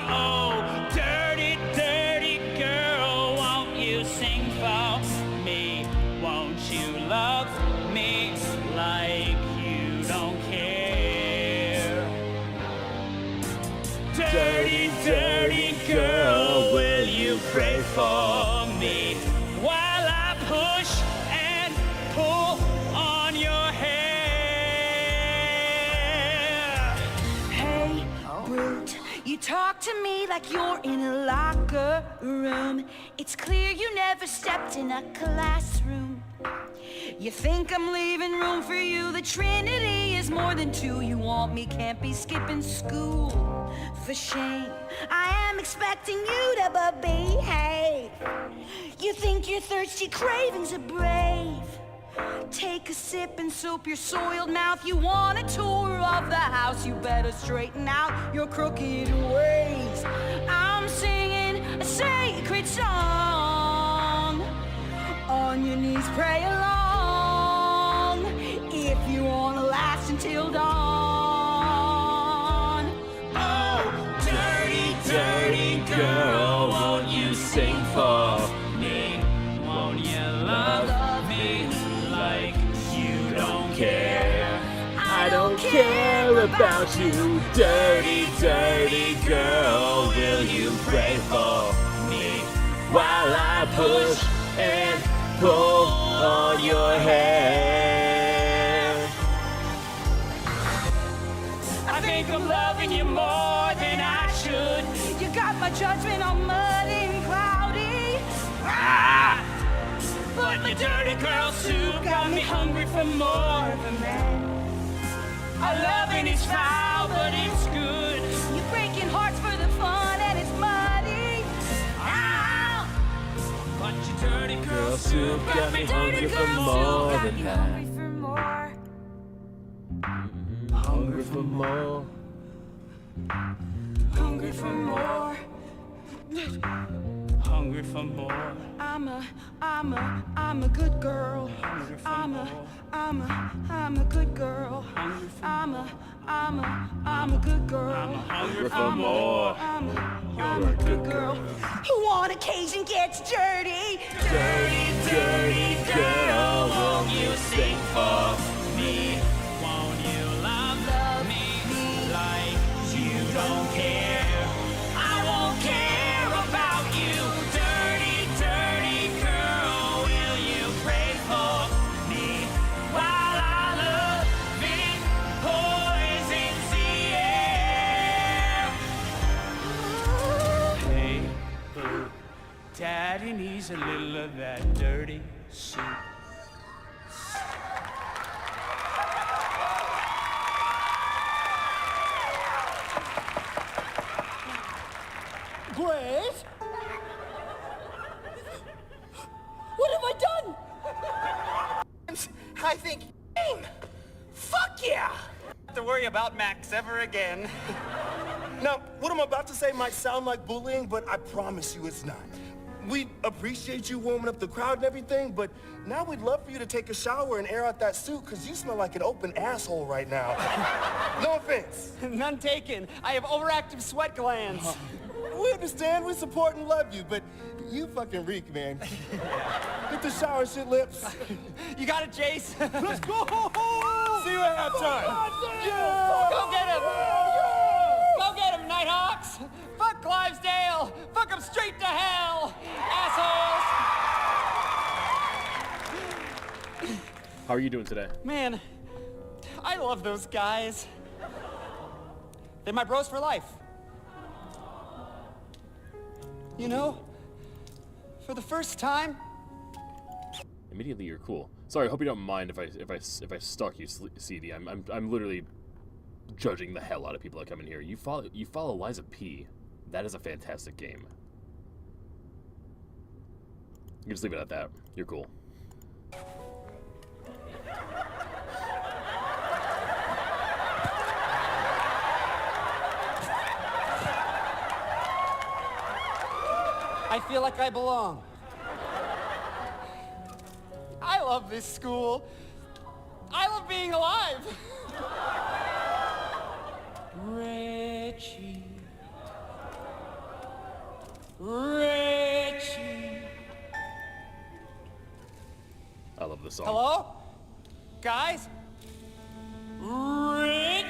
Oh, dirty, dirty girl, won't you sing for me? Won't you love me like you don't care? Dirty, dirty girl, will you pray for me while I push and pull on your hair? Hey, brute, you talk to me like you're in a locker room. It's clear you never stepped in a classroom. You think I'm leaving room for you. The Trinity is more than two. You want me, can't be skipping school. For shame, I am expecting you to behave. You think your thirsty cravings are brave. Take a sip and soap your soiled mouth. You want a tour of the house. You better straighten out your crooked ways. I'm singing a sacred song. On your knees, pray along. If you wanna last until dawn. Oh, dirty, dirty girl, won't you sing for me? Won't you love me like you don't care? I don't care about you, dirty, dirty girl. Will you pray for me while I push and pull on your hair? I think I'm loving you more than I should. You got my judgment all muddy and cloudy. But the dirty girl soup got me hungry for more of a man. Our loving is foul, but it's good. You're breaking hearts for the fun and it's muddy. But you Dirty girl soup got me hungry for more than that. Hungry for more. Hungry for more. Hungry for more. Hungry for more. I'm a good girl. I'm a good girl. I'm a good girl. Hungry for more. I'm a good girl. Who on occasion gets dirty. Dirty, dirty girl, won't you sing for me? Won't you love me like you don't care? I won't care about you. Dirty, dirty girl, will you pray for me while I love it poisons the air? Hey, boo, Daddy needs a little of that dirty soup. Grace? What have I done? I think fuck yeah! Not to worry about Max ever again. Now, what I'm about to say might sound like bullying, but I promise you it's not. We appreciate you warming up the crowd and everything, but now we'd love for you to take a shower and air out that suit, because you smell like an open asshole right now. No offense. None taken. I have overactive sweat glands. We understand, we support and love you, but you fucking reek, man. Get the shower, shit lips. You got it, Jace? Let's go! See you at halftime. Go get him! Go get him, Nighthawks! Fuck Clivesdale! Fuck him straight to hell! Assholes! How are you doing today? Man, I love those guys. They're my bros for life. You know, for the first time. Immediately, you're cool. Sorry, I hope you don't mind if I stalk you, CD. I'm literally judging the hell out of people that come in here. You follow Liza P. That is a fantastic game. You can just leave it at that. You're cool. I feel like I belong. I love this school. I love being alive. Richie. Richie. I love this song. Hello? Guys?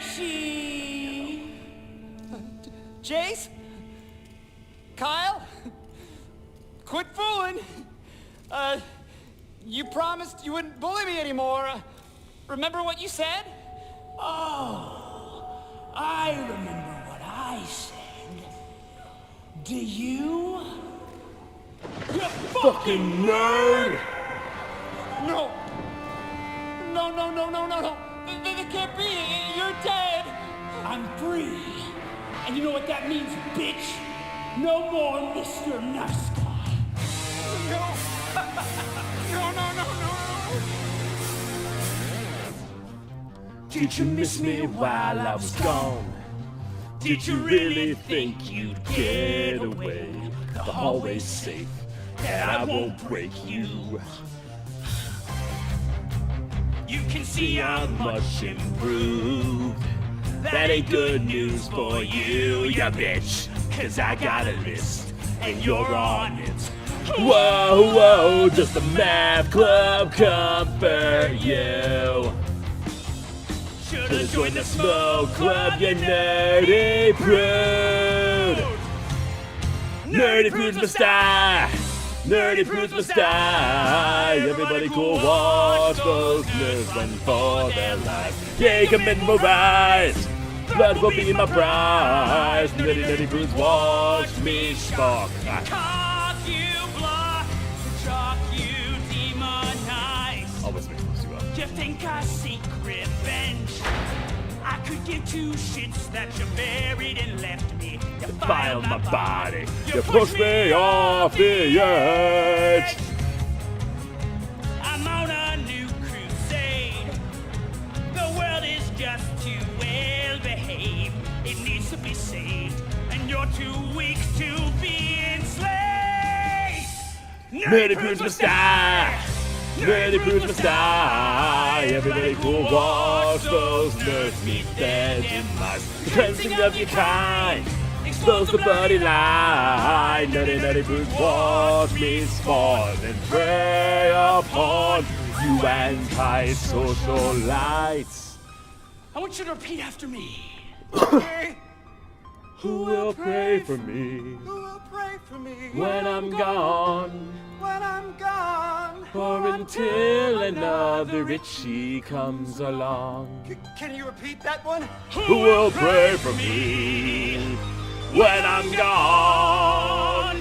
Richie. Jace? Kyle? Quit fooling. You promised you wouldn't bully me anymore. Remember what you said? Oh, I remember what I said. Do you? You fucking nerd! No. No, no, no, no, no, no. They can't be. You're dead. I'm free. And you know what that means, bitch? No more Mr. Nice Guy. No. No, no, no, no. Did you miss me while I was gone? Did you really think you'd get away? The hallway's safe, and I won't break you. You can see I'm much improved. That ain't good news for you, ya bitch. Cause I got a list, and you're on it. Whoa, whoa, does the math club comfort you? Should've joined the smoke club, you nerdy prude. Nerdy prudes must die. Nerdy prudes must die. Everybody cool watch those nerds run for their lives. Yeah, commit more rise. Blood will be my prize. Nerdy prudes watch me spark. Cock you block, chalk you demonize. Always makes those two up. You think I seek revenge? I could give two shits that you buried and left me. You Defiled my body. You pushed me off the edge. be saved, and you're too weak to be enslaved. Nerdy prudes must die! Nerdy prudes must die! Everybody will watch those nerds meet dead in life. The cleansing of your kind! Expose the bloody line! Nerdy prudes watch me spawn and prey upon you anti-socialites! I want you to repeat after me. Who will pray for me? Who will pray for me When I'm gone, when I'm gone? or until another Richie comes along. Can you repeat that one? Who will pray for me when I'm gone?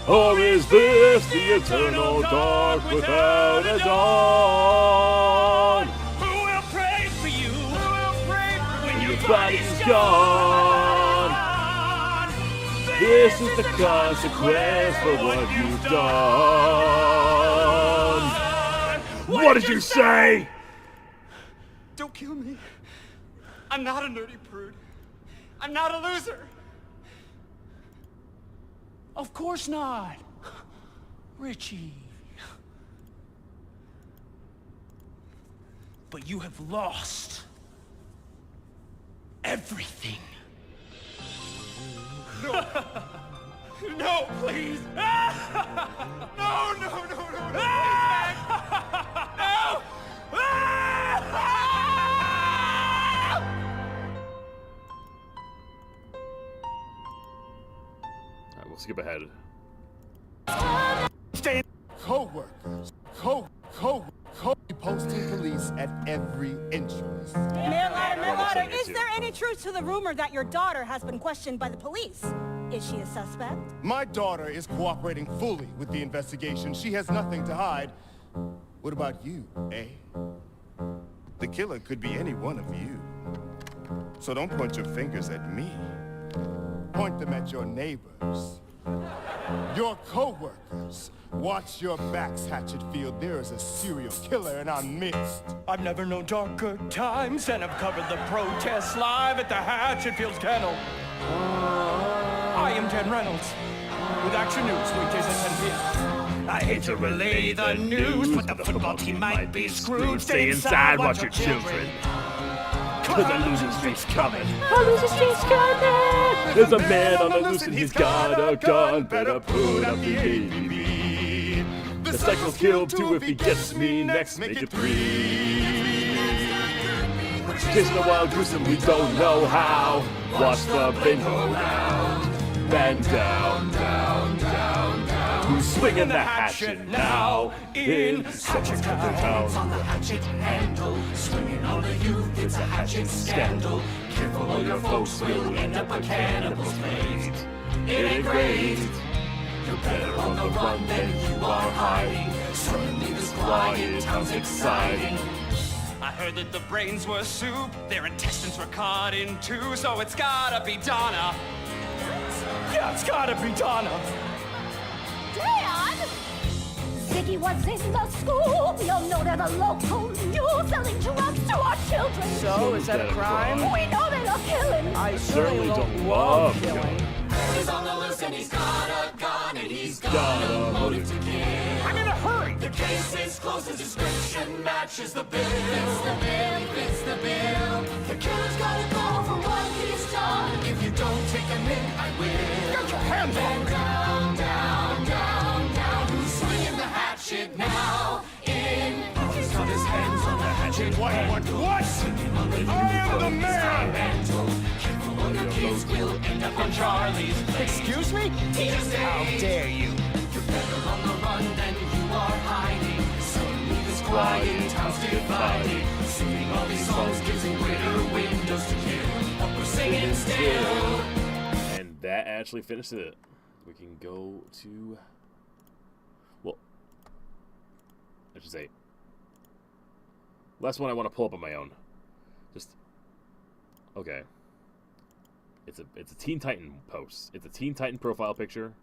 Or is this the eternal dark without a dawn? Who will pray for you? Who will pray for when Your body's gone. This is the consequence for what you've done. What did you say? Don't kill me. I'm not a nerdy prude. I'm not a loser. Of course not, Richie. But you have lost everything. No, please. No, no, no, no, no. No. Alright, we'll skip ahead. Co-workers. Posting police at every entrance. Milaughter, is there any truth to the rumor that your daughter has been questioned by the police? Is she a suspect? My daughter is cooperating fully with the investigation. She has nothing to hide. What about you, eh? The killer could be any one of you. So don't point your fingers at me. Point them at your neighbors. Your co-workers. Watch your backs, Hatchetfield. There is a serial killer in our midst. I've never known darker times, and I've covered the protests live at the Hatchetfield's kennel. I am Jen Reynolds, with Action News, weekdays at 10 p.m. I hate to relay the news, but the football team might be screwed. Stay inside, watch your children. Cause a losing streak's coming. A losing streak's coming! There's a man on the loose and he's got a gun. Better put up the ABB. The cycle's killed too if he gets me next. Make it 3. Chasing a wild goose and we don't know how. Watch the bingo round. Man down, down, down, down. Who's swinging the hatchet now? In such a town. On the hatchet handle, swinging on the youth, it's a hatchet scandal. Careful or your folks will end up a cannibal's plate. It ain't great. You're better on the run than you are hiding. Suddenly this quiet town's exciting. I heard that the brains were soup, their intestines were cut in two, so it's gotta be Donna. Yeah, it's gotta be Donna. Dad! Ziggy was in the school. You'll know they're the local news, selling drugs to our children. So, is that a crime? We know they love killing. I certainly don't love killing. He's on the loose and he's got a gun and he's got a motive to kill. I'm in a hurry. The case is closed. The description matches the bill. Fits the bill. Fits the bill. The killer's gotta go for what he's done. If you don't take him in, I will. Get your hands on me. Down, down, down, down. Who's swinging the hatchet now? In. He's got his hands on the hatchet. What? I am the man. Careful or your kids will end up on Charlie's. Excuse me? How dare you? You're better on the run than you are hiding. Suddenly this quiet town's dividing. Singing all these songs gives them greater windows to kill. But we're singing still. And that actually finishes it. We can go to... Well, I should say... Last one I want to pull up on my own. Just... Okay. It's a Teen Titan post. It's a Teen Titan profile picture.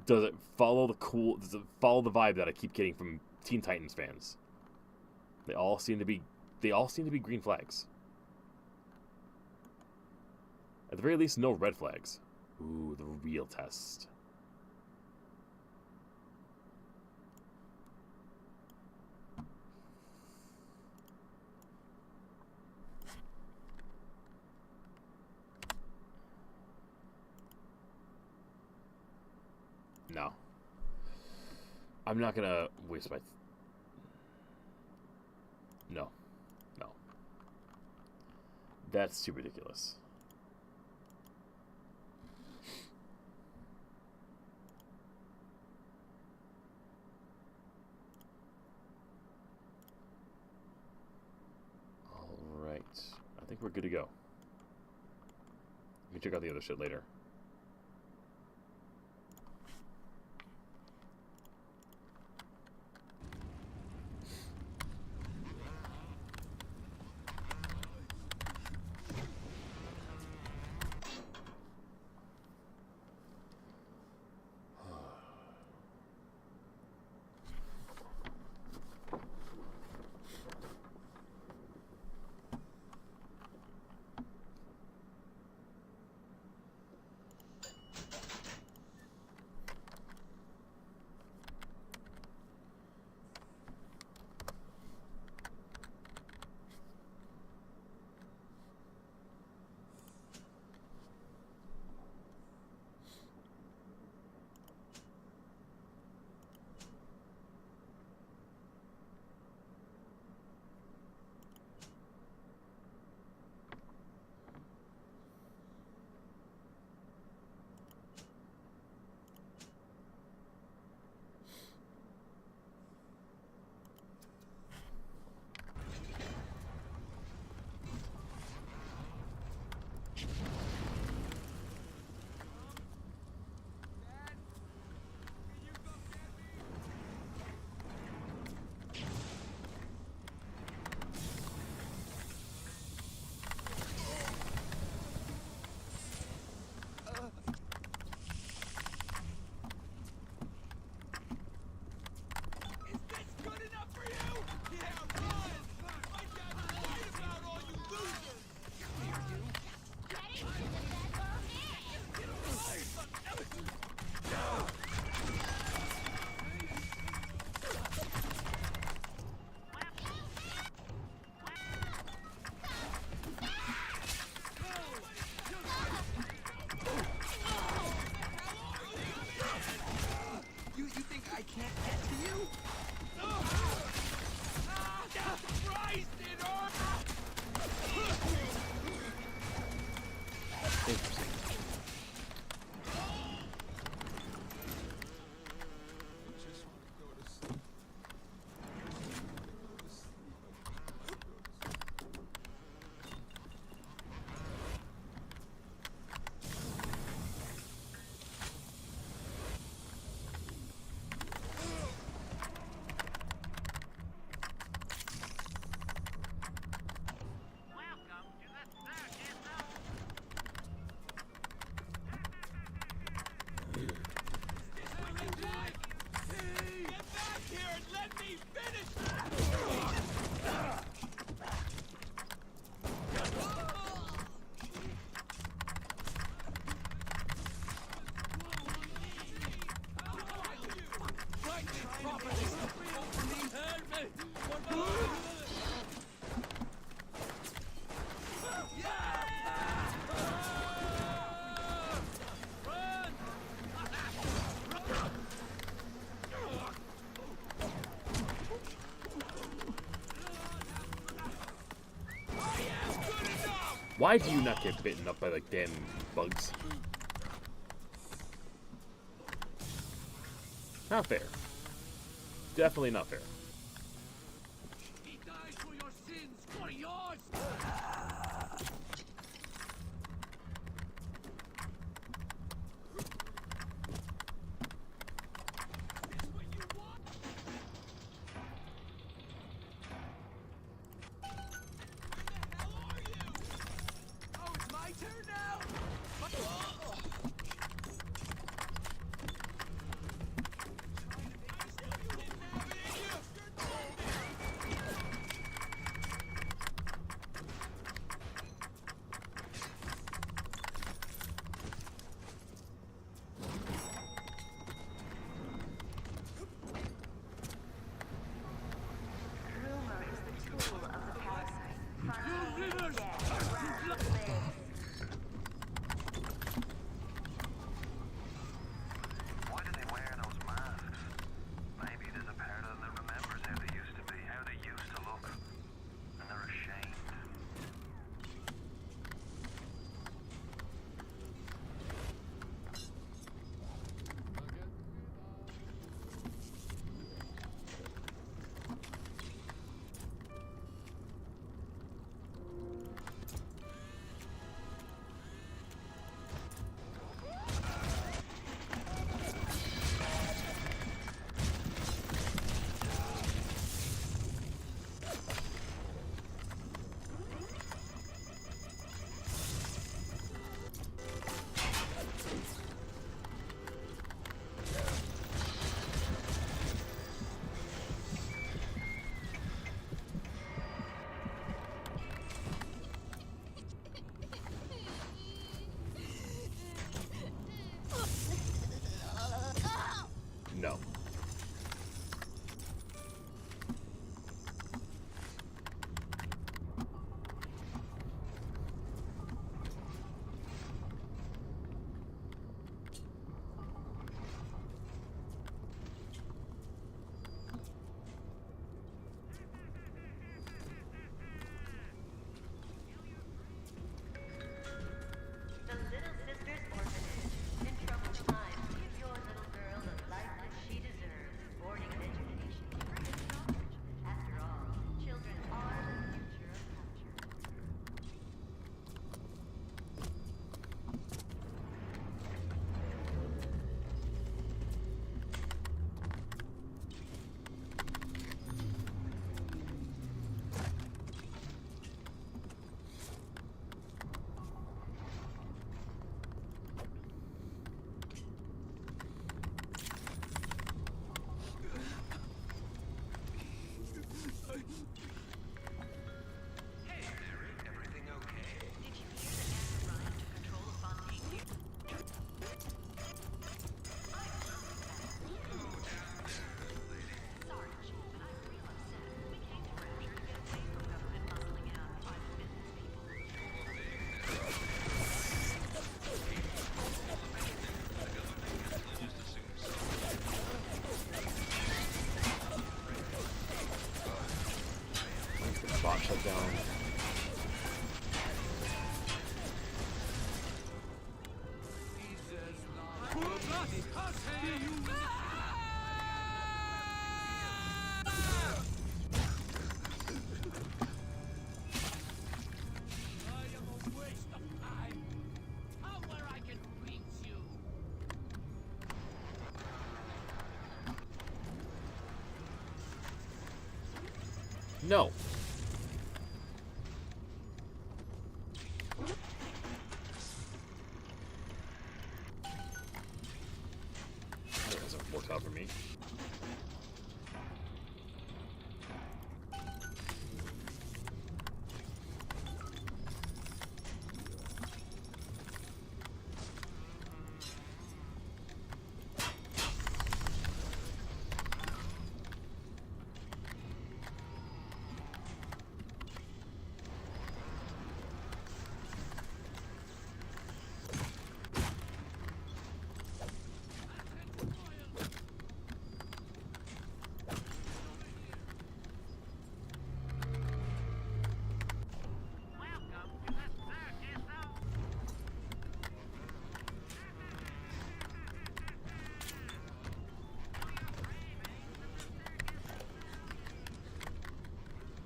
Does it follow the vibe that I keep getting from Teen Titans fans? They all seem to be green flags. At the very least, no red flags. Ooh, the real test. No. I'm not gonna waste my... No. No. That's too ridiculous. Alright. I think we're good to go. We can check out the other shit later. Why do you not get bitten up by, like, damn bugs? Not fair. Definitely not fair. He died for your sins, for yours! shut down. No. That hasn't worked out for me.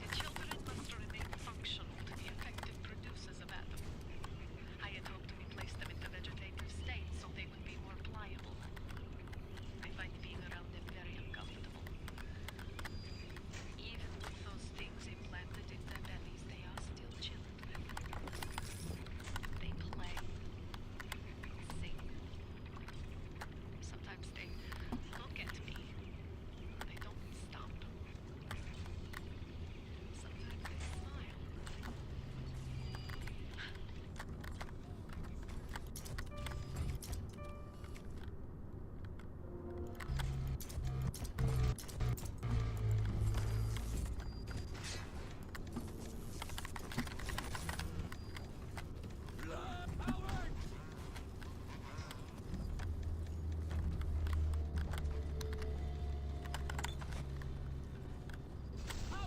The children must remain functional to be effective producers of atom. I had hoped to replace them in the vegetative state so they would be more pliable. I find being around them very uncomfortable. Even with those things implanted in their bellies, they are still children. They play, sing. Sometimes they look at me. They don't stop. Sometimes they smile.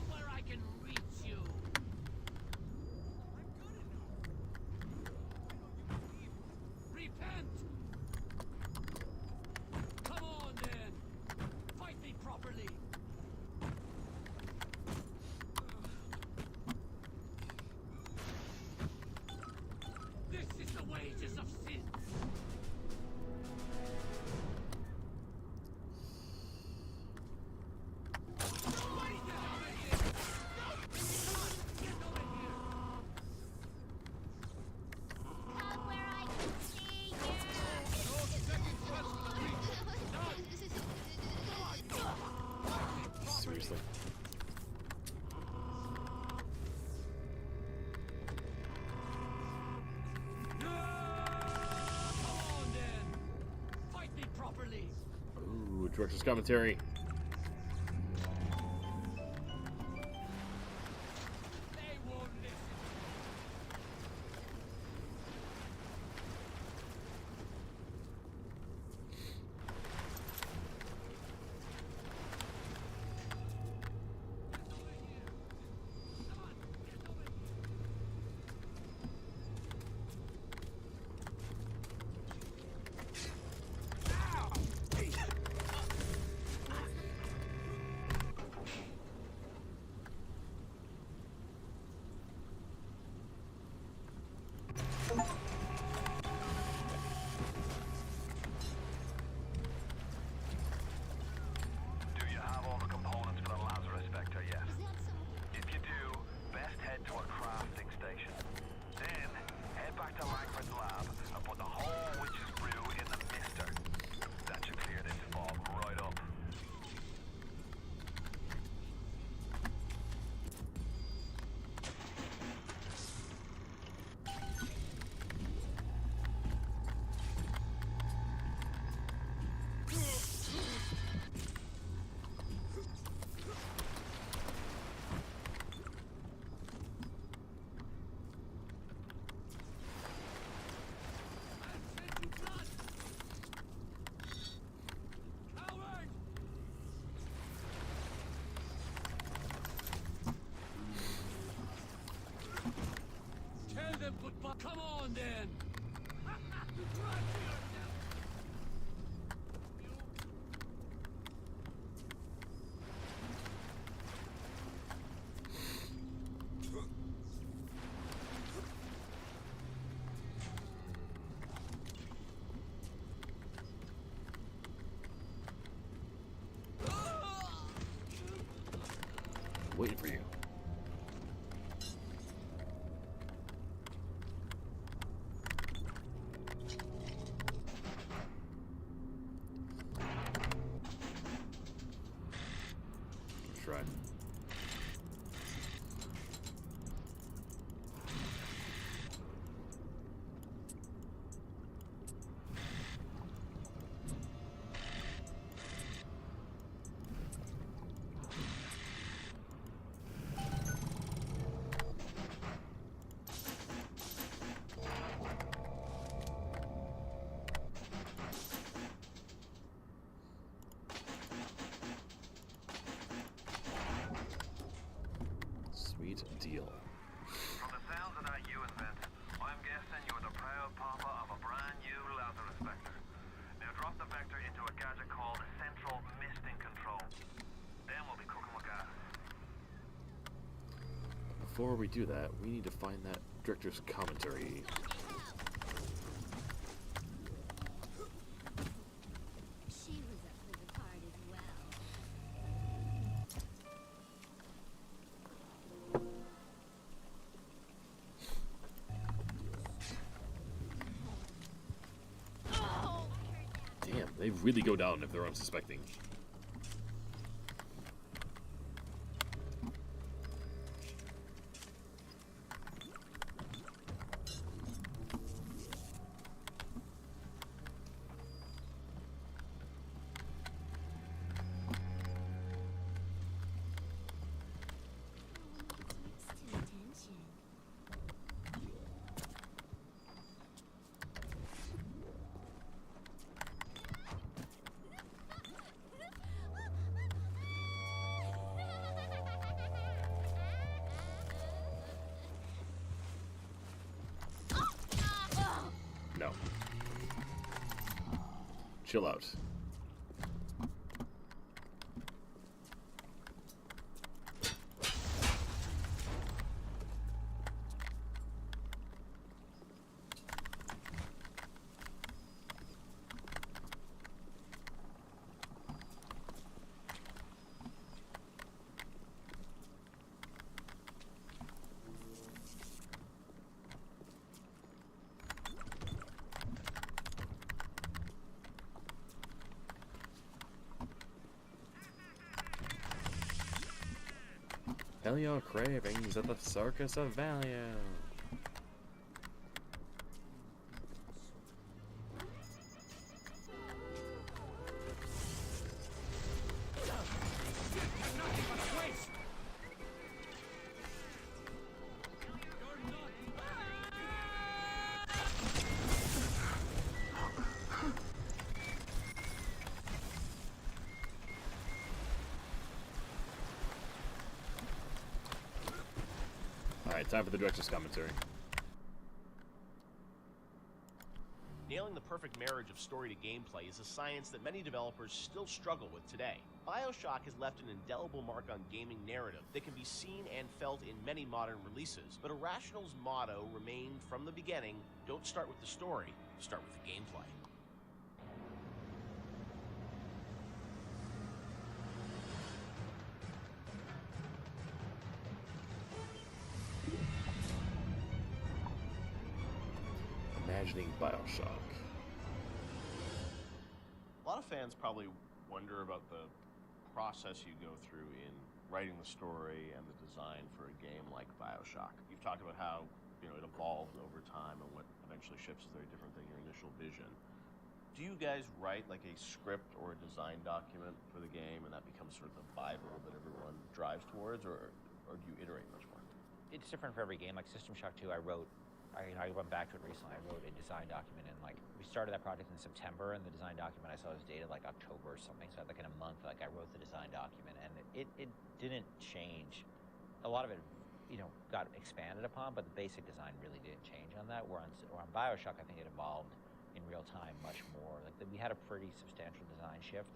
Where I can reach you. Repent! Come on then! Fight me properly! This is the wages of sin! Seriously. Fight me properly! Ooh, director's commentary. They won't listen. Come on, then! Waiting for you. Try. Sweet deal. From the sounds of that you invented, I'm guessing you were the proud papa of a brand new Lazarus Vector. Now drop the Vector into a gadget called Central Misting Control. Then we'll be cooking with gas. Before we do that, we need to find that director's commentary. She was up for the part as well. Damn, they really go down if they're unsuspecting. Too attention. No. Chill out. Helio cravings at the Circus of Value. Alright, time for the director's commentary. Nailing the perfect marriage of story to gameplay is a science that many developers still struggle with today. Bioshock has left an indelible mark on gaming narrative that can be seen and felt in many modern releases, but Irrational's motto remained from the beginning: don't start with the story, start with the gameplay. Imagining Bioshock. A lot of fans probably wonder about the process you go through in writing the story and the design for a game like Bioshock. You've talked about how, it evolved over time and what eventually shifts is very different than your initial vision. Do you guys write like a script or a design document for the game and that becomes sort of the Bible that everyone drives towards, or do you iterate much more? It's different for every game. Like System Shock 2, I went back to it recently. I wrote a design document, and we started that project in September, and the design document I saw was dated like October or something. So in a month, I wrote the design document, and it didn't change. A lot of it got expanded upon, but the basic design really didn't change on that. Where on Bioshock, I think it evolved in real time much more. Like we had a pretty substantial design shift,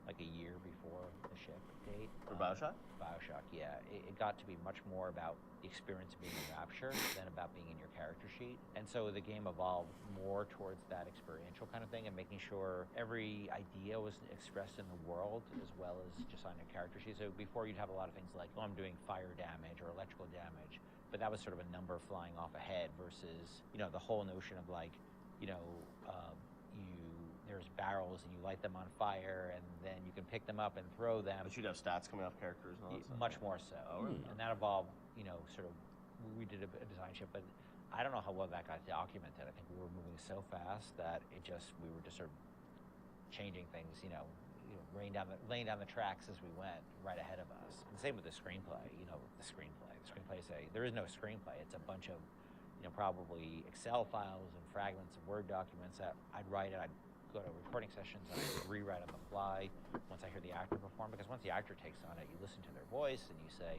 like a year before the ship date. For Bioshock? Bioshock, yeah. It got to be much more about the experience of being in Rapture than about being in your character sheet. And so the game evolved more towards that experiential kind of thing and making sure every idea was expressed in the world as well as just on your character sheet. So before you'd have a lot of things like, oh, I'm doing fire damage or electrical damage, but that was sort of a number flying off ahead versus, the whole notion of like, there's barrels and you light them on fire and then you can pick them up and throw them. But you'd have stats coming off characters and all that stuff? Much more so. Oh, really? And that evolved, sort of, we did a design shift, but I don't know how well that got documented. I think we were moving so fast that we were just sort of changing things, laying down the tracks as we went right ahead of us. And same with the screenplay, The screenplay there is no screenplay. It's a bunch of, probably Excel files and fragments of Word documents that I'd write and I'd go to recording sessions and I rewrite on the fly once I hear the actor perform, because once the actor takes on it, you listen to their voice and you say,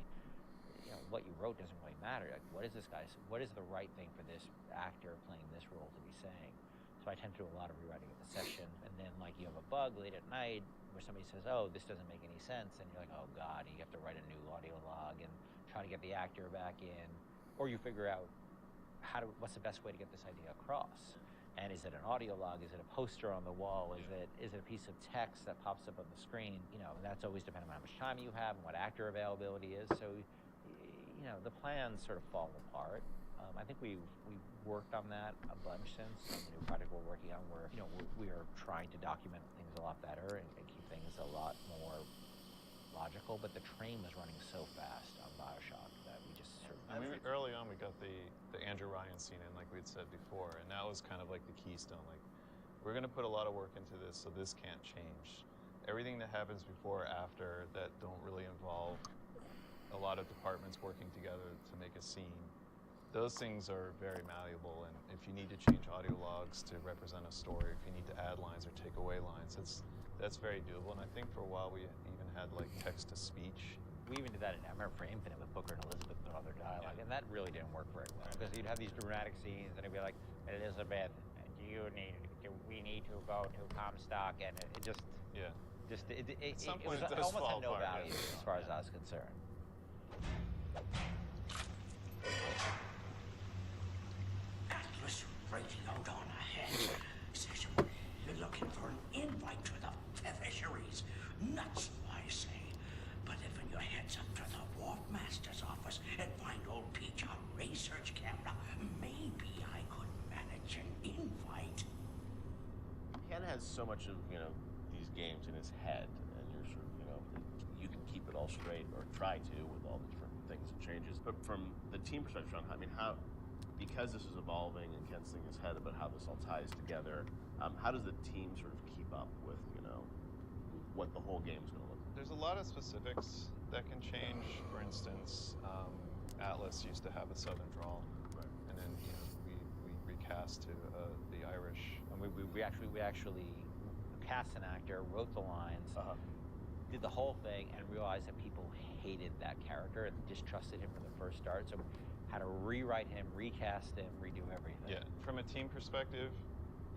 what you wrote doesn't really matter. Like, what is the right thing for this actor playing this role to be saying? So I tend to do a lot of rewriting at the session, and then like you have a bug late at night where somebody says, oh, this doesn't make any sense, and you're like, oh God, and you have to write a new audio log and try to get the actor back in, or you figure out what's the best way to get this idea across. And is it an audio log? Is it a poster on the wall? Is it a piece of text that pops up on the screen? That's always depending on how much time you have and what actor availability is. So, the plans sort of fall apart. I think we've worked on that a bunch since on the new project we're working on, where we are trying to document things a lot better and keep things a lot more logical. But the train was running so fast on Bioshock that we just sort of. Early on, we got the Andrew Ryan scene in, like we'd said before, and that was kind of like the keystone. Like, we're going to put a lot of work into this, so this can't change. Everything that happens before or after that don't really involve a lot of departments working together to make a scene, those things are very malleable. And if you need to change audio logs to represent a story, if you need to add lines or take away lines, that's very doable. And I think for a while we even had like text to speech. We even did that in Emerald for Infinite with Booker and Elizabeth and all their dialogue, and that really didn't work very well because you'd have these dramatic scenes, and it'd be like, Elizabeth, we need to go to Comstock, and it was almost had no value as far as I was concerned. Atlas radio on ahead. Says you're looking for an invite to the fisheries. Nuts, I say. But if your head's up to the Wharf Master's office and find old Peach on research camera, maybe I could manage an invite. Ken has so much of, these games in his head, and you're sort of, you can keep it all straight, or try to, with all the different things and changes. But from the team perspective, Sean, because this is evolving and Ken's thinking in his head about how this all ties together, how does the team sort of keep up with, what the whole game's going to look like? There's a lot of specifics that can change. For instance, Atlas used to have a southern drawl, right. And then we recast to the Irish. And we actually cast an actor, wrote the lines, did the whole thing, and realized that people hated that character and distrusted him from the first start. So had to rewrite him, recast him, redo everything. Yeah, from a team perspective,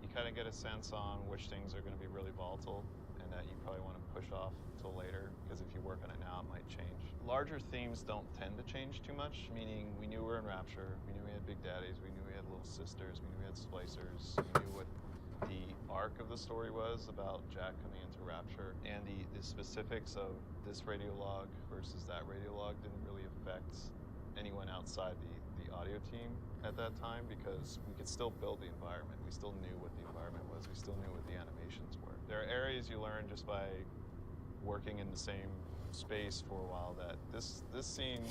you kind of get a sense on which things are going to be really volatile and that you probably want to push off till later, because if you work on it now, it might change. Larger themes don't tend to change too much, meaning we knew we were in Rapture, we knew we had Big Daddies, we knew we had Little Sisters, we knew we had Splicers, we knew what the arc of the story was about Jack coming into Rapture, and the specifics of this radio log versus that radio log didn't really affect anyone outside the audio team at that time, because we could still build the environment. We still knew what the environment was. We still knew what the animations were. There are areas you learn just by working in the same space for a while that this scene,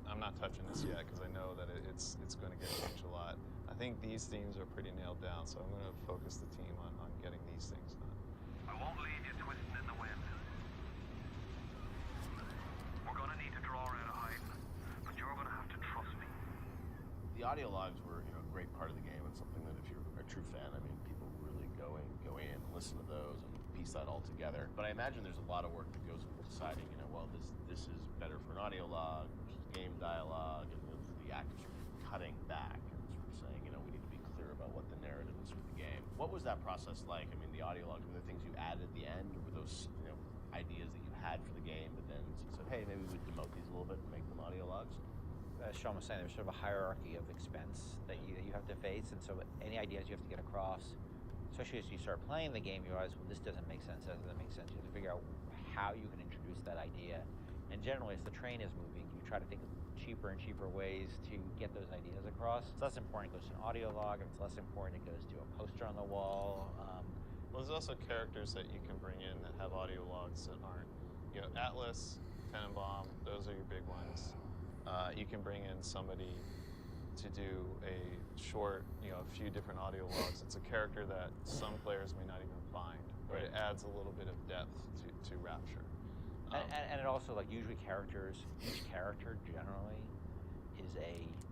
I'm not touching this yet because I know that it's going to get changed a lot. I think these themes are pretty nailed down, so I'm going to focus the team on getting these things done. I won't leave you twisting in the wind. We're going to need to draw out of hiding, but you're going to have to trust me. The audio logs were, a great part of the game, and something that if you're a true fan, people really go in, listen to those, and piece that all together. But I imagine there's a lot of work that goes into deciding, well, this is better for an audio log versus game dialogue and the actors cutting back and sort of saying, we need to be clear about what the narrative is for the game. What was that process like? I mean, the audio logs, were there things you added at the end, or were those ideas that you had for the game, but then you said, hey, maybe we demote these a little bit and make them audio logs? As Sean was saying, there's sort of a hierarchy of expense that you have to face, and so any ideas you have to get across, especially as you start playing the game, you realize, well, this doesn't make sense, that doesn't make sense. You have to figure out how you can introduce that idea. And generally, as the train is moving, you try to think of cheaper and cheaper ways to get those ideas across. It's less important, it goes to an audio log. If it's less important, it goes to a poster on the wall. Well, there's also characters that you can bring in that have audio logs that aren't, Atlas, Tenenbaum, those are your big ones. You can bring in somebody to do a short, a few different audio logs. It's a character that some players may not even find, but it adds a little bit of depth to Rapture. And it also, usually each character generally is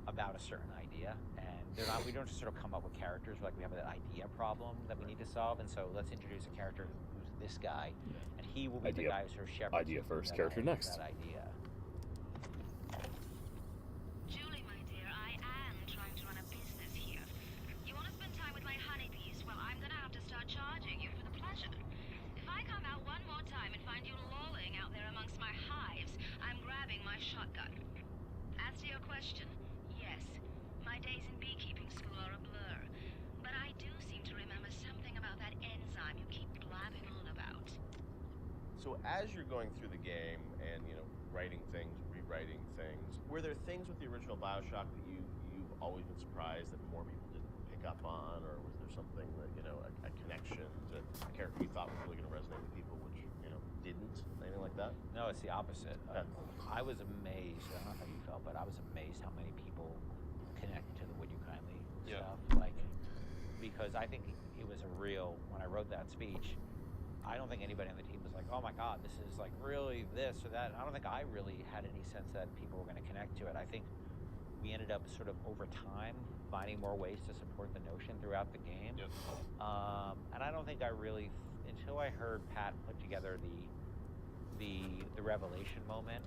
about a certain idea, and we don't just sort of come up with characters, we have an idea problem that we need to solve, and so let's introduce a character who's this guy, and he will be the guy who sort of shepherds idea first, character next. that idea. Julie, my dear, I am trying to run a business here. You want to spend time with my honeybees? Well, I'm gonna have to start charging you for the pleasure. If I come out one more time and find you lolling out there amongst my hives, I'm grabbing my shotgun. As to your question, yes, my days in beekeeping school are a blur. But I do seem to remember something about that enzyme you keep blabbing on about. So as you're going through the game and, writing things, rewriting things, were there things with the original Bioshock that you've always been surprised that more people didn't pick up on, or was there something that, a connection to a character you thought was really going to resonate with people, which, didn't? Anything like that? No, it's the opposite. I was amazed, I don't know how you felt, but I was amazed how many people connected to the Would You Kindly stuff. Because I think it was when I wrote that speech, I don't think anybody on the team was like, oh my God, this is really this or that. And I don't think I really had any sense that people were going to connect to it. I think we ended up sort of over time finding more ways to support the notion throughout the game. Yep. And I don't think I really, until I heard Pat put together the revelation moment,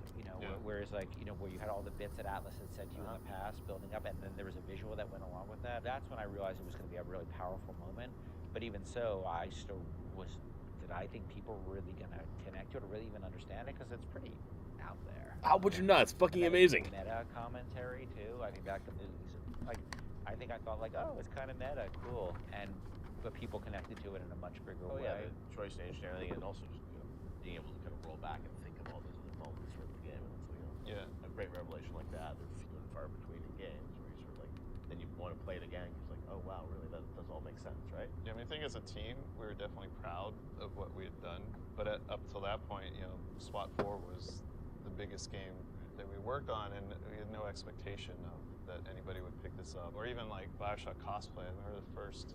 where it's where you had all the bits that Atlas had said to you in the past building up, and then there was a visual that went along with that. That's when I realized it was going to be a really powerful moment. But even so, I still did I think people were really going to connect to it or really even understand it? Because it's pretty out there. How would you not? It's fucking amazing. Meta commentary too. I mean, back to movies, I think I thought oh, it's kind of meta, cool, but people connected to it in a much bigger way. Yeah, the choice to engineering, and also just being able to kind of roll back and think of all those other moments from the game. And it's a great revelation like that. They're few and far between in games where you sort of then you want to play it again. You're oh wow, really, that does all make sense, right? Yeah, I think as a team, we were definitely proud of what we had done. But up till that point, SWAT 4 was the biggest game that we worked on, and we had no expectation of that anybody would pick this up. Or even Bioshock cosplay. I remember the first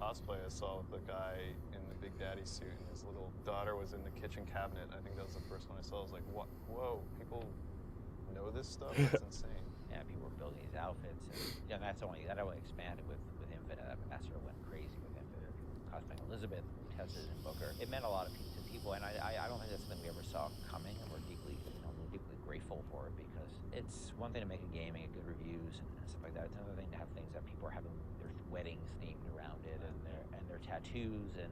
cosplay I saw with the guy in the Big Daddy suit, and his little daughter was in the kitchen cabinet. I think that was the first one I saw. I was like, what? Whoa, people know this stuff? That's insane. Yeah, people were building these outfits, and that only expanded with Infinite. That sort of went crazy with Infinite. Cosplaying Elizabeth, Tessa's, and Booker. It meant a lot to people, and I don't think that's something we ever saw coming, and we're deeply grateful for it, because it's one thing to make a game and get good reviews and stuff like that. It's another thing to have things that people are having their weddings themed around it, and their tattoos and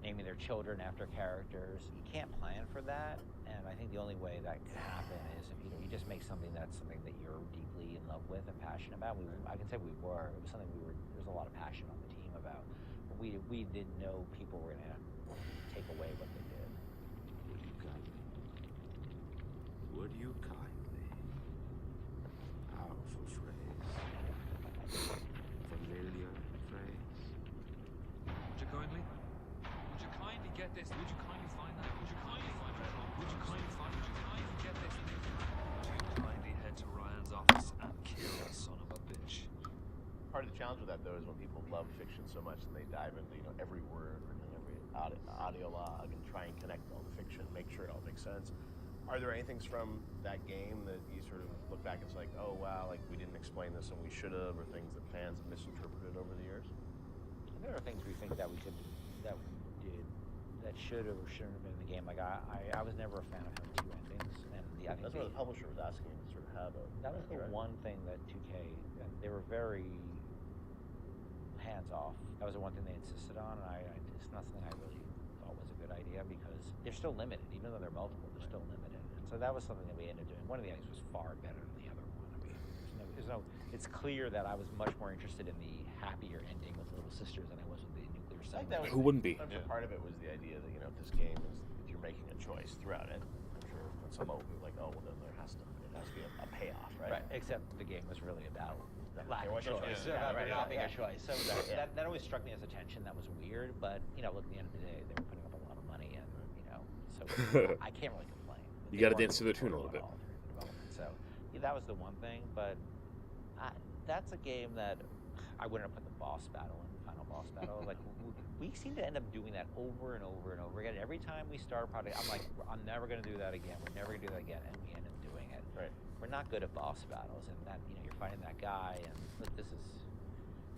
naming their children after characters. You can't plan for that, and I think the only way that can happen is if you just make something that's something that you're deeply in love with and passionate about. I can say we were. It was something there's a lot of passion on the team about. But we didn't know people were gonna take away what they did. Would you kindly? Powerful phrase. Familiar phrase. Would you kindly? Would you kindly get this? Would you kindly find that? Would you kindly find that? Would you kindly find? Would you kindly get this? Would you kindly head to Ryan's office and kill the son of a bitch? Part of the challenge with that, though, is when people love fiction so much and they dive into every word or every audio log and try and connect all the fiction, make sure it all makes sense. Are there any things from that game that you sort of look back and it's oh wow, we didn't explain this and we should have, or things that fans have misinterpreted over the years? There are things we think that we did that should have or shouldn't have been in the game. I was never a fan of having two endings, and the I think That's what the publisher was asking you to sort of have a. that was the right? one thing that 2K, and they were very hands off. That was the one thing they insisted on, and it's not something I really thought was a good idea because they're still limited, even though they're multiple, they're still limited. And so that was something that we ended up doing. One of the endings was far better than the other one. I mean, it's clear that I was much more interested in the happier ending with Little Sisters than I was with the nuclear I think settlement. Who wouldn't be? I'm sure part of it was the idea that, if this game is, if you're making a choice throughout it, I'm sure when someone will be like, oh, well, then it has to be a payoff, right? Right, except the game was really about That lack there of was no choice. choice. Yeah, About right, not being yeah. a choice. So that always struck me as a tension that was weird, but, look, at the end of the day, they were putting up a lot of money, and, so I can't really complain. You got to dance to their tune a little bit. So that was the one thing, but that's a game that I wouldn't have put the boss battle in, the final boss battle. Like we seem to end up doing that over and over and over again. Every time we start a project, I'm like, I'm never going to do that again. We're never going to do that again, and we end up doing it. Right. We're not good at boss battles, and that you're fighting that guy, and look, this is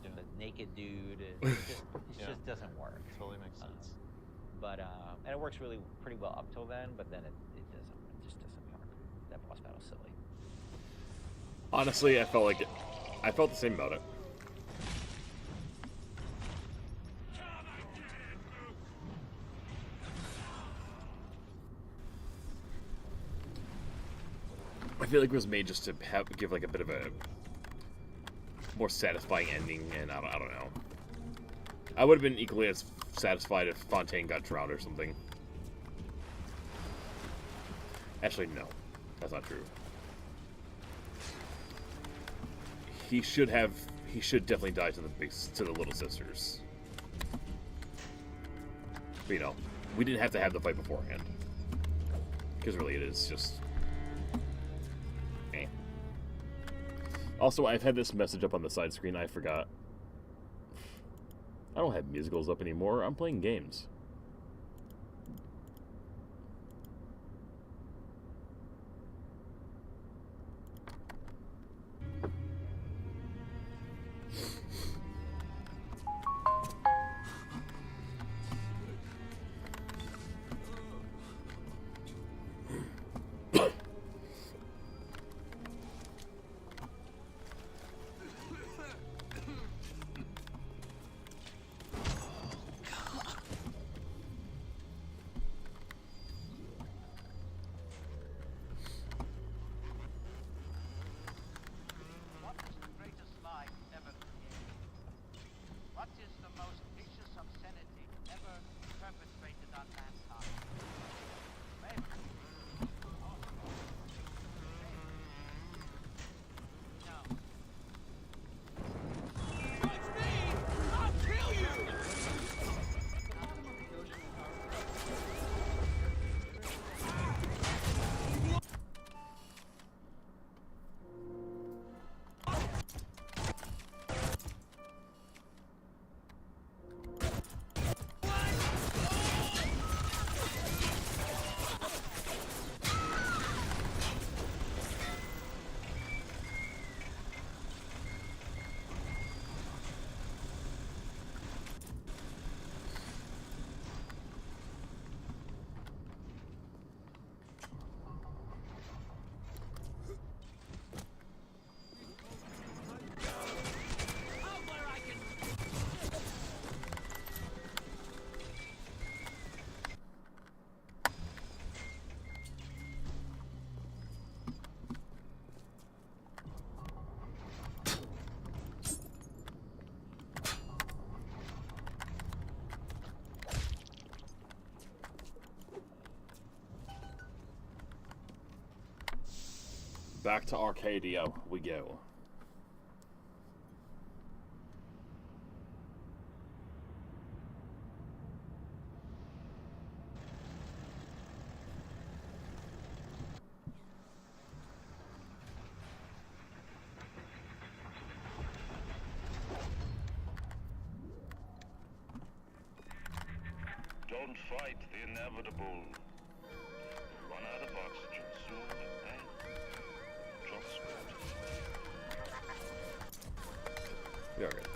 the naked dude. It just doesn't work. Totally makes sense. But and it works really pretty well up till then, but then it just doesn't work. That boss battle's silly. Honestly, I felt the same about it. I feel like it was made just to give like a bit of a more satisfying ending, and I don't know. I would have been equally as satisfied if Fontaine got drowned or something. Actually, no, that's not true. He should definitely die to the Little Sisters. But, we didn't have to have the fight beforehand. Because really it is just... eh. Also, I've had this message up on the side screen, I forgot. I don't have musicals up anymore, I'm playing games. What is the greatest lie ever created? What is the most vicious obscenity ever perpetrated on mankind? Maybe. No. I'll kill you! Back to Arcadia we go. Don't fight the inevitable. You'll run out of oxygen soon, and then just You're good.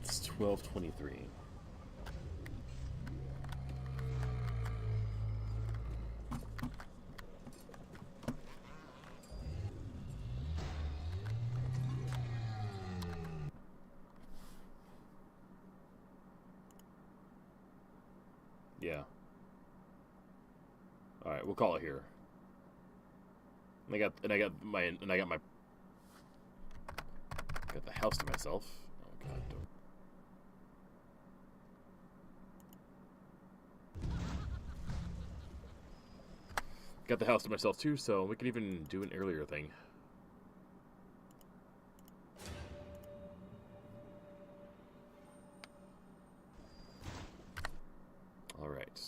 It's 12:23. Yeah. All right, we'll call it here. I got the house to myself. Oh god. Got the house to myself too, so we can even do an earlier thing. All right.